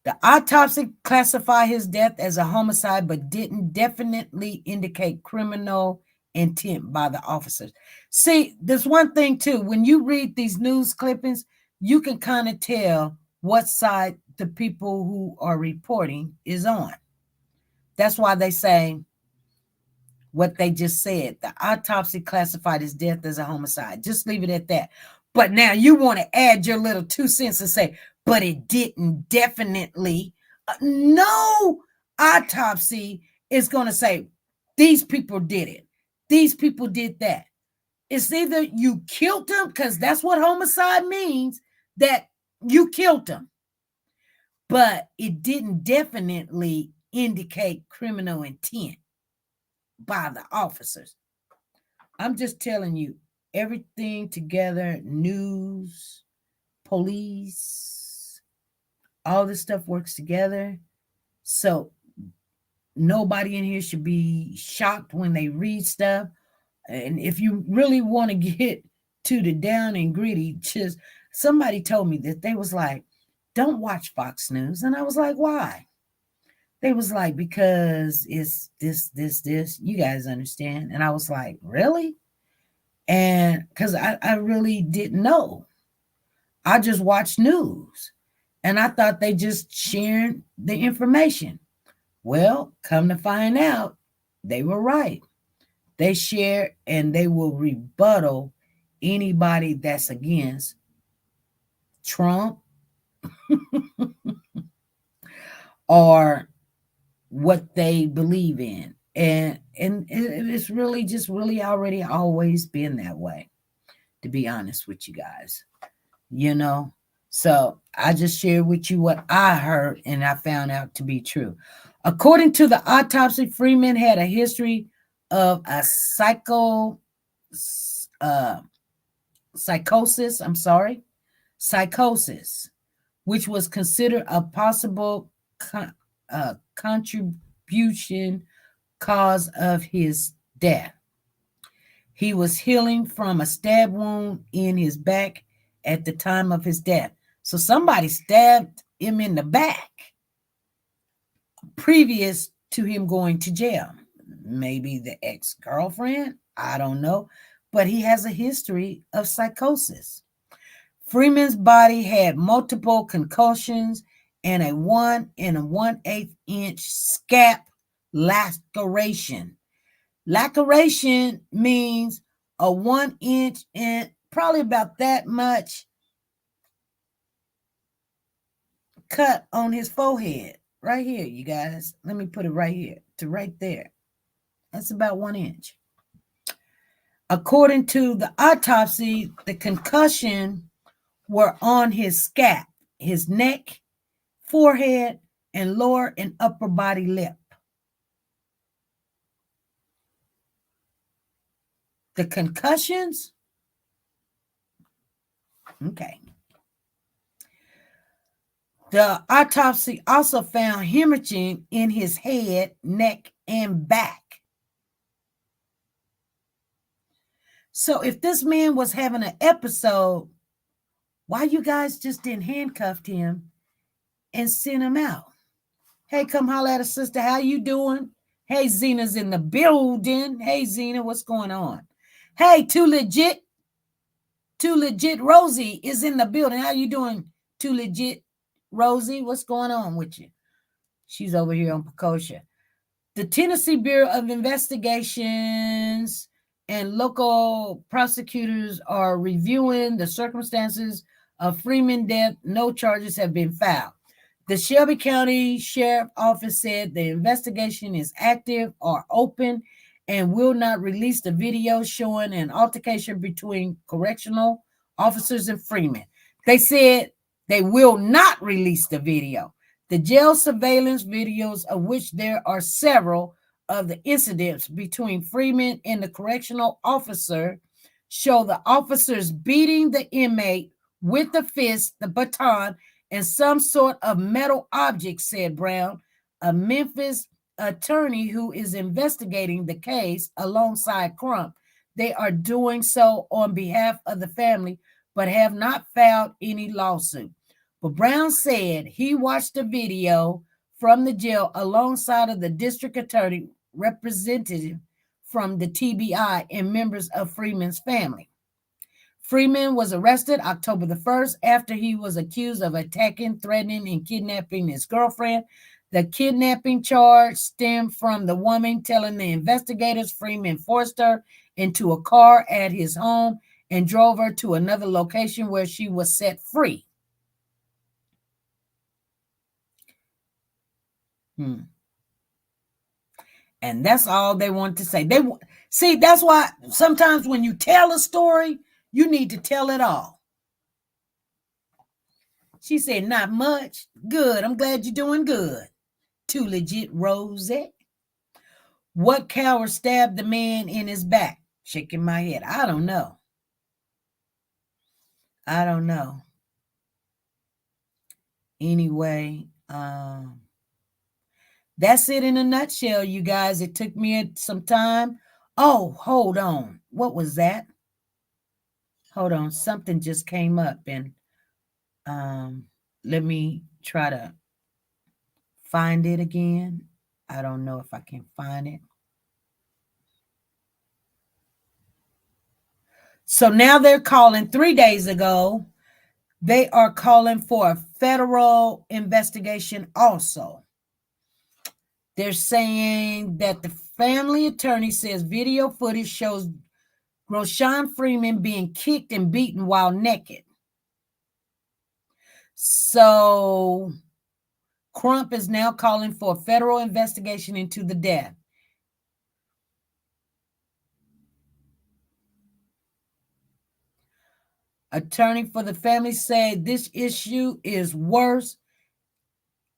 The autopsy classified his death as a homicide, but didn't definitely indicate criminal intent by the officers. See, there's one thing too. When you read these news clippings, you can kind of tell what side the people who are reporting is on. That's why they say what they just said. The autopsy classified his death as a homicide. Just leave it at that. But now you want to add your little 2 cents and say, but it didn't definitely. No autopsy is going to say, these people did it. These people did that. It's either you killed them, because that's what homicide means, that you killed them. But it didn't definitely indicate criminal intent by the officers. I'm just telling you, everything together, news, police, all this stuff works together. So nobody in here should be shocked when they read stuff. And if you really want to get to the down and gritty, just somebody told me that they was like, don't watch Fox News. And I was like, why? They was like, because it's this, you guys understand. And I was like, really? And because I really didn't know. I just watched news. And I thought they just sharing the information. Well, come to find out, they were right. They share and they will rebuttal anybody that's against Trump or what they believe in. And it's really just really already always been that way, to be honest with you guys. You know, so I just shared with you what I heard and I found out to be true. According to the autopsy, Freeman had a history of a psychosis, which was considered a possible contribution cause of his death. He was healing from a stab wound in his back at the time of his death. So somebody stabbed him in the back previous to him going to jail. Maybe the ex-girlfriend, I don't know, but he has a history of psychosis. Freeman's body had multiple concussions and a 1 1/8 inch scalp laceration. Laceration means a 1 inch and probably about that much cut on his forehead. Right here, you guys. Let me put it right here to right there. That's about 1 inch. According to the autopsy, the concussion were on his scalp, his neck, forehead, and lower and upper body lip. The concussions? Okay. The autopsy also found hemorrhaging in his head, neck, and back. So if this man was having an episode, why you guys just didn't handcuff him and send him out? Hey, come holler at a sister. How you doing? Hey, Zena's in the building. Hey, Zena, what's going on? Hey, Too Legit Rosie is in the building. How you doing, Too Legit Rosie? What's going on with you? She's over here on Pecosha. The Tennessee Bureau of Investigations and local prosecutors are reviewing the circumstances of Freeman's death. No charges have been filed. The Shelby County Sheriff Office said the investigation is active or open and will not release the video showing an altercation between correctional officers and Freeman. They said they will not release the video. The jail surveillance videos, of which there are several of the incidents between Freeman and the correctional officer, show the officers beating the inmate with the fist, the baton, and some sort of metal object, said Brown, a Memphis attorney who is investigating the case alongside Crump. They are doing so on behalf of the family, but have not filed any lawsuit. But Brown said he watched the video from the jail alongside of the district attorney, representative from the TBI, and members of Freeman's family. Freeman was arrested October the 1st after he was accused of attacking, threatening, and kidnapping his girlfriend. The kidnapping charge stemmed from the woman telling the investigators Freeman forced her into a car at his home and drove her to another location where she was set free. And that's all they want to say. See, that's why sometimes when you tell a story, you need to tell it all. She said, not much. Good. I'm glad you're doing good. Too legit, Rosette. What coward stabbed the man in his back? Shaking my head. I don't know. Anyway, that's it in a nutshell, you guys. It took me some time. Oh, hold on. What was that? Hold on. Something just came up, and let me try to find it again. I don't know if I can find it. So now they're calling 3 days ago. They are calling for a federal investigation also. They're saying that the family attorney says video footage shows Gershun Freeman being kicked and beaten while naked. So Crump is now calling for a federal investigation into the death. Attorney for the family said this issue is worth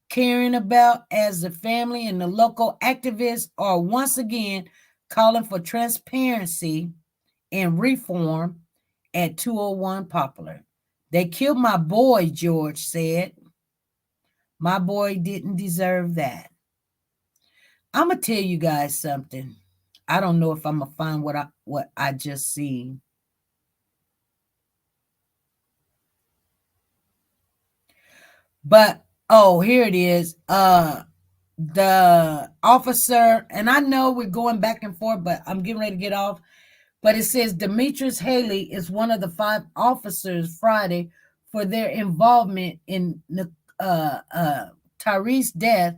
caring about, as the family and the local activists are once again calling for transparency and reform at 201 Poplar. They killed my boy, George said. My boy didn't deserve that. I'm going to tell you guys something. I don't know if I'm going to find what I just seen. But, oh, here it is. The officer, and I know we're going back and forth, but I'm getting ready to get off. But it says Demetrius Haley is one of the 5 officers Friday for their involvement in Tyrese's death,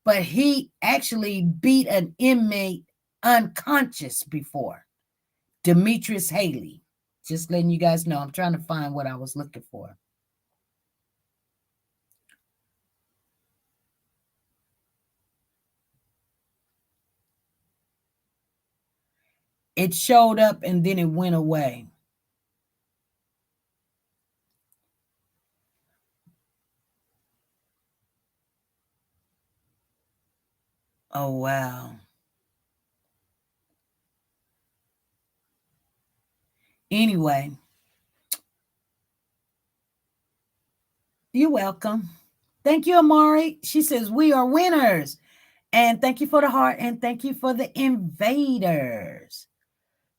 but he actually beat an inmate unconscious before. Demetrius Haley. Just letting you guys know. I'm trying to find what I was looking for. It showed up and then it went away. Oh, wow. Anyway, you're welcome. Thank you, Amari. She says, we are winners. And thank you for the heart, and thank you for the invaders.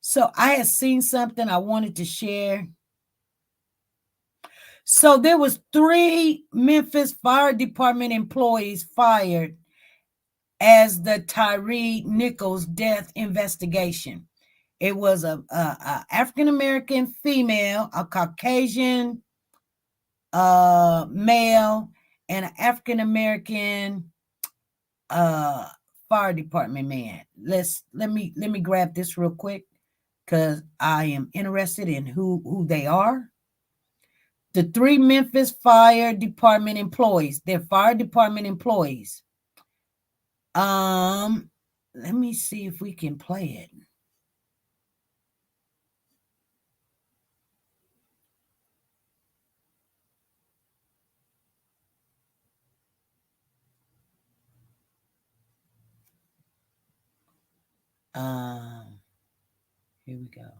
So I had seen something I wanted to share. So there was 3 Memphis Fire Department employees fired as the Tye Nichols death investigation. It was a African-American female, a Caucasian male, and an African-American fire department man. Let me grab this real quick because I am interested in who they are. The 3 Memphis Fire Department employees. They're fire department employees. Let me see if we can play it. Here we go.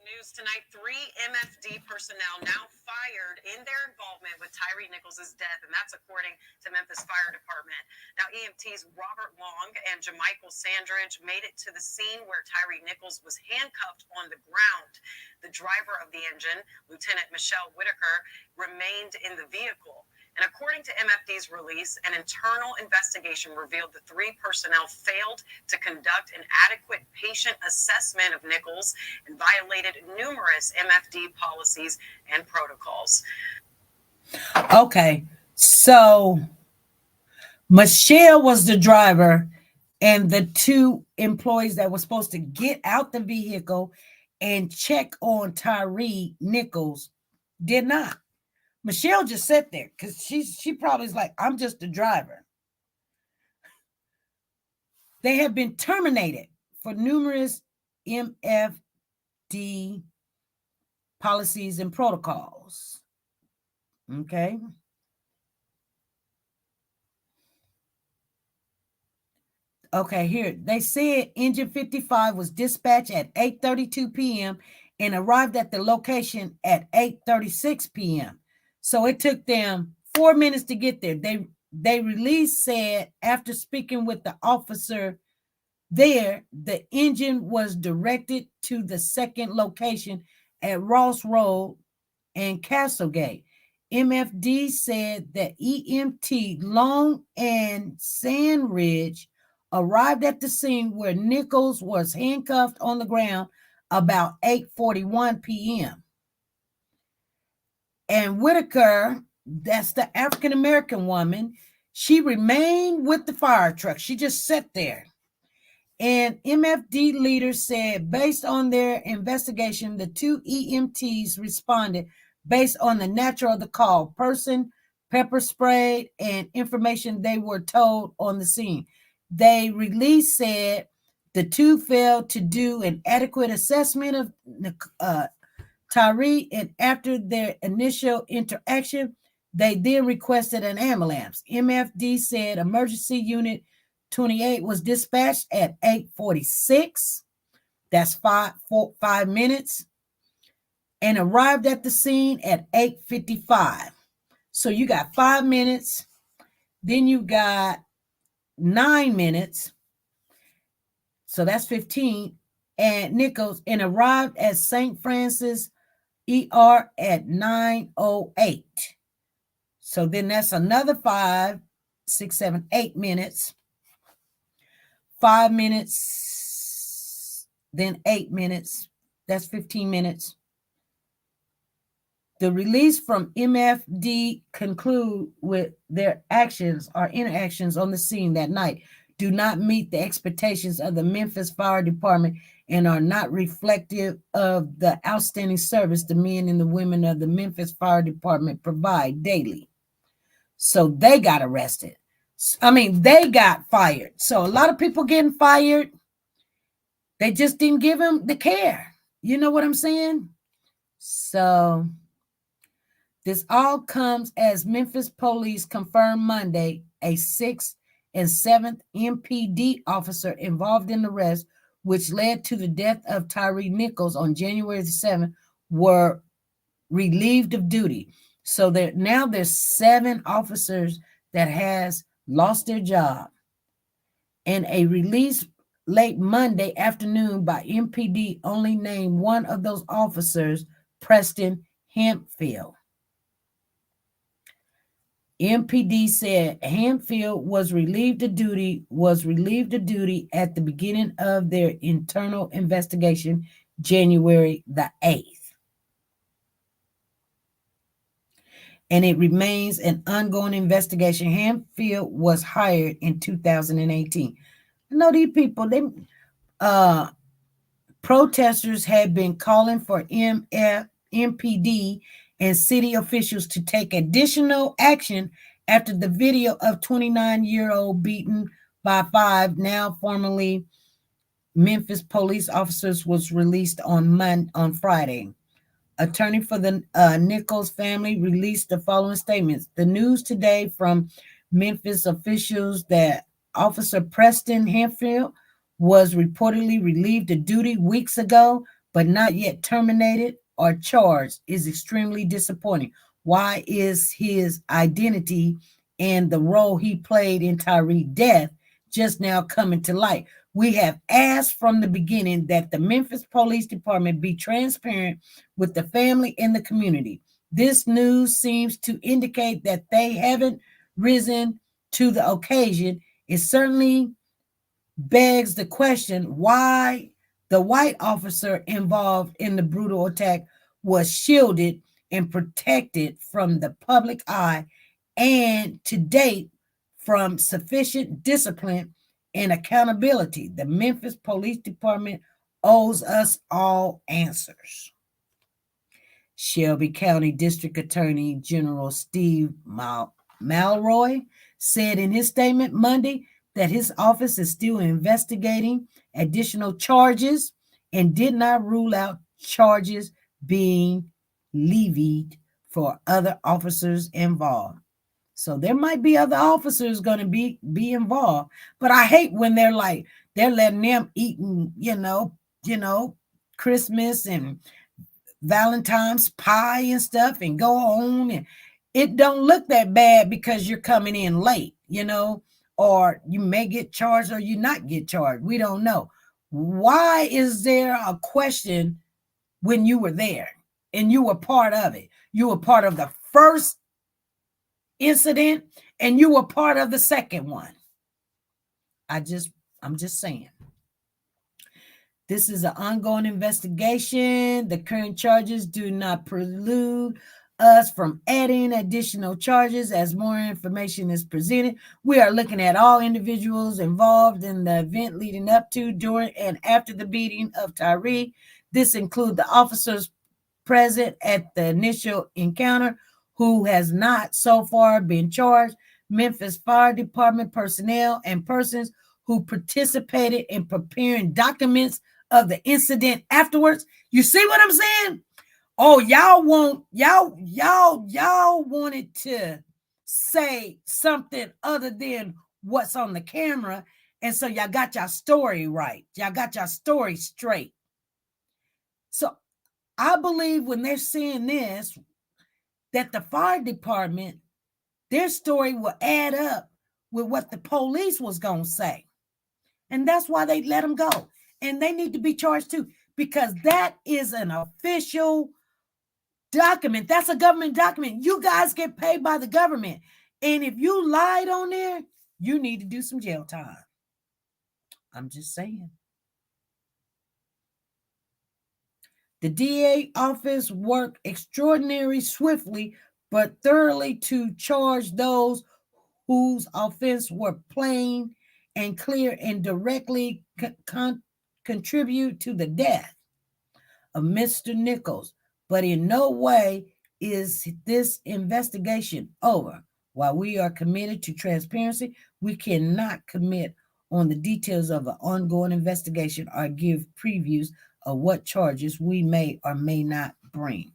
News tonight, 3 MFD personnel now fired in their involvement with Tyree Nichols' death, and that's according to Memphis Fire Department. Now, EMTs Robert Long and Jamichael Sandridge made it to the scene where Tyree Nichols was handcuffed on the ground. The driver of the engine, Lieutenant Michelle Whitaker, remained in the vehicle. And according to MFD's release, an internal investigation revealed the 3 personnel failed to conduct an adequate patient assessment of Nichols and violated numerous MFD policies and protocols. Okay, so Michelle was the driver, and the 2 employees that were supposed to get out the vehicle and check on Tyree Nichols did not. Michelle just sat there because she probably is like, I'm just the driver. They have been terminated for numerous MFD policies and protocols. Okay. Okay, here they said engine 55 was dispatched at 8:32 p.m. and arrived at the location at 8:36 p.m. So it took them 4 minutes to get there. They release said after speaking with the officer there, the engine was directed to the second location at Ross Road and Castlegate. MFD said that EMT Long and Sandridge arrived at the scene where Nichols was handcuffed on the ground about 8:41 p.m. And Whitaker, that's the African-American woman, she remained with the fire truck. She just sat there. And MFD leaders said, based on their investigation, the 2 EMTs responded based on the nature of the call, person, pepper sprayed, and information they were told on the scene. They release said the 2 failed to do an adequate assessment of Tyree, and after their initial interaction, they then requested an ambulance. MFD said emergency unit 28 was dispatched at 8:46. That's 5 minutes, and arrived at the scene at 8:55. So you got 5 minutes, then you got 9 minutes, so that's 15. And Nichols and arrived at St. Francis ER at 9:08. So then that's another 5, 6, 7, 8 minutes. 5 minutes, then 8 minutes. That's 15 minutes. The release from MFD conclude with their actions or interactions on the scene that night do not meet the expectations of the Memphis Fire Department and are not reflective of the outstanding service the men and the women of the Memphis Fire Department provide daily. So they got arrested. They got fired. So a lot of people getting fired, they just didn't give them the care. You know what I'm saying? So this all comes as Memphis police confirmed Monday a 6th and 7th MPD officer involved in the arrest, which led to the death of Tyree Nichols on January the 7th, were relieved of duty. So there's 7 officers that has lost their job. And a release late Monday afternoon by MPD only named one of those officers, Preston Hempfield. MPD said Hempfield was relieved of duty at the beginning of their internal investigation, January the 8th. And it remains an ongoing investigation. Hempfield was hired in 2018. I know these people, protesters had been calling for MPD and city officials to take additional action after the video of 29-year-old beaten by 5 now formerly Memphis police officers was released on Friday. attorney for the Nichols family, released the following statements. The news today from Memphis officials that Officer Preston Hanfield was reportedly relieved of duty weeks ago, but not yet terminated or charged, is extremely disappointing. Why is his identity and the role he played in Tyree's death just now coming to light? We have asked from the beginning that the Memphis Police Department be transparent with the family and the community. This news seems to indicate that they haven't risen to the occasion. It certainly begs the question why the white officer involved in the brutal attack was shielded and protected from the public eye and to date from sufficient discipline and accountability. The Memphis Police Department owes us all answers. Shelby County District Attorney General Steve Malroy said in his statement Monday that his office is still investigating additional charges and did not rule out charges being levied for other officers involved. So there might be other officers going to be involved, but I hate when they're letting them eating, Christmas and Valentine's pie and stuff and go on, and it don't look that bad because you're coming in late, or you may get charged or you not get charged. We don't know. Why is there a question when you were there and you were part of it? You were part of the first incident and you were part of the second one. I'm just saying. This is an ongoing investigation. The current charges do not preclude us from adding additional charges as more information is presented. We are looking at all individuals involved in the event leading up to, during, and after the beating of Tyre. This includes the officers present at the initial encounter who has not so far been charged, Memphis Fire Department personnel, and persons who participated in preparing documents of the incident afterwards. You see what I'm saying? Oh, y'all wanted to say something other than what's on the camera, and so y'all got your story right. Y'all got your story straight. So I believe when they're saying this, that the fire department, their story will add up with what the police was going to say. And that's why they let them go. And they need to be charged too, because that is an official document. That's a government document. You guys get paid by the government. And if you lied on there, you need to do some jail time. I'm just saying. The DA office worked extraordinarily swiftly, but thoroughly to charge those whose offense were plain and clear and directly contribute to the death of Mr. Nichols. But in no way is this investigation over. While we are committed to transparency, we cannot commit on the details of an ongoing investigation or give previews of what charges we may or may not bring.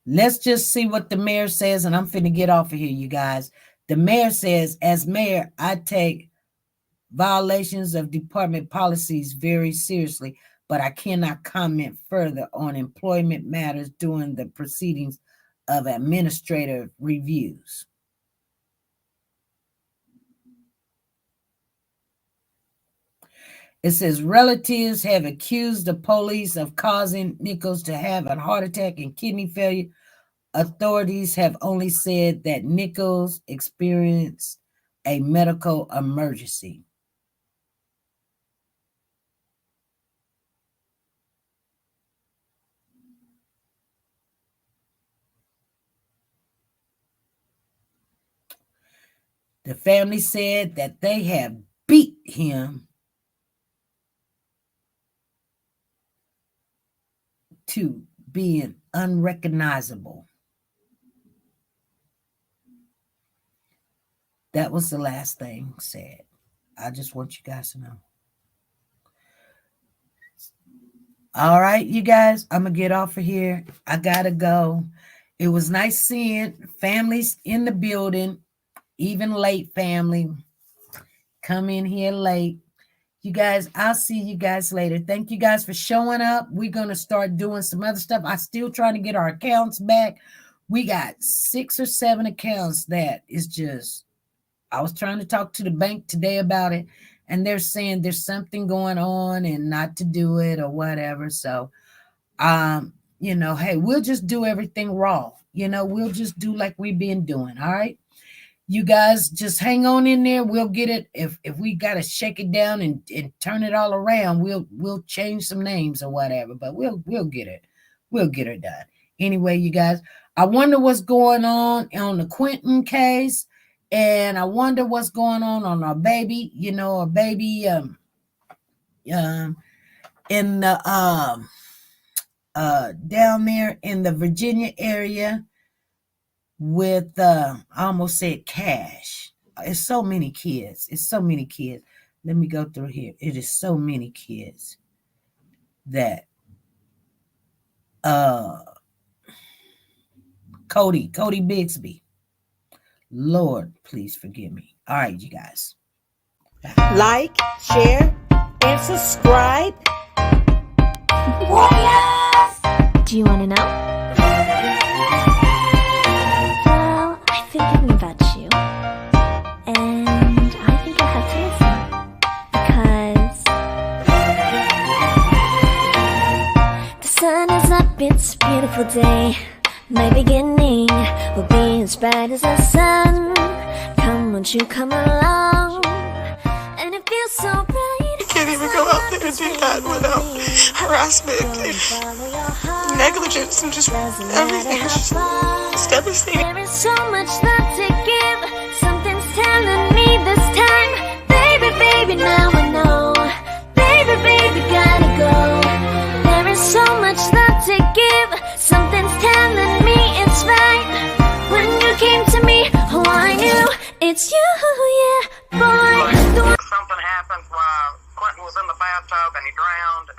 Let's just see what the mayor says, and I'm finna get off of here, you guys. The mayor says, as mayor, I take violations of department policies very seriously, but I cannot comment further on employment matters during the proceedings of administrative reviews. It says relatives have accused the police of causing Nichols to have a heart attack and kidney failure. Authorities have only said that Nichols experienced a medical emergency. The family said that they have beat him to being unrecognizable. That was the last thing said. I just want you guys to know. All right, you guys, I'm going to get off of here. I got to go. It was nice seeing families in the building, even late family. Come in here late. You guys, I'll see you guys later. Thank you guys for showing up. We're going to start doing some other stuff. I'm still trying to get our accounts back. We got 6 or 7 accounts that is just, I was trying to talk to the bank today about it, and they're saying there's something going on and not to do it or whatever. So, hey, we'll just do everything raw. We'll just do like we've been doing. All right. You guys just hang on in there. We'll get it. If we got to shake it down and turn it all around, we'll change some names or whatever, but we'll get it. We'll get it done. Anyway, you guys, I wonder what's going on the Quentin case, and I wonder what's going on our baby, our baby in the down there in the Virginia area with I almost said Cash. It's so many kids. Let me go through here. It is so many kids that Cody Bigsby. Lord, please forgive me. All right, you guys. Like, share, and subscribe. Do you want to know? Well, I've been thinking about you, and I think I have to listen, because the sun is up, it's a beautiful day. My beginning will be as bright as the sun. Come, won't you come along? And it feels so bright. You can't even go out there and do that without harassment and negligence and just everything. It's devastating. There is so much love to give. Something's telling me this time. Baby, now I know. Baby, gotta go. There is so much love to give. Something's telling me it's right. When you came to me, oh, I knew it's you, yeah, boy. Something happened while Quentin was in the bathtub and he drowned.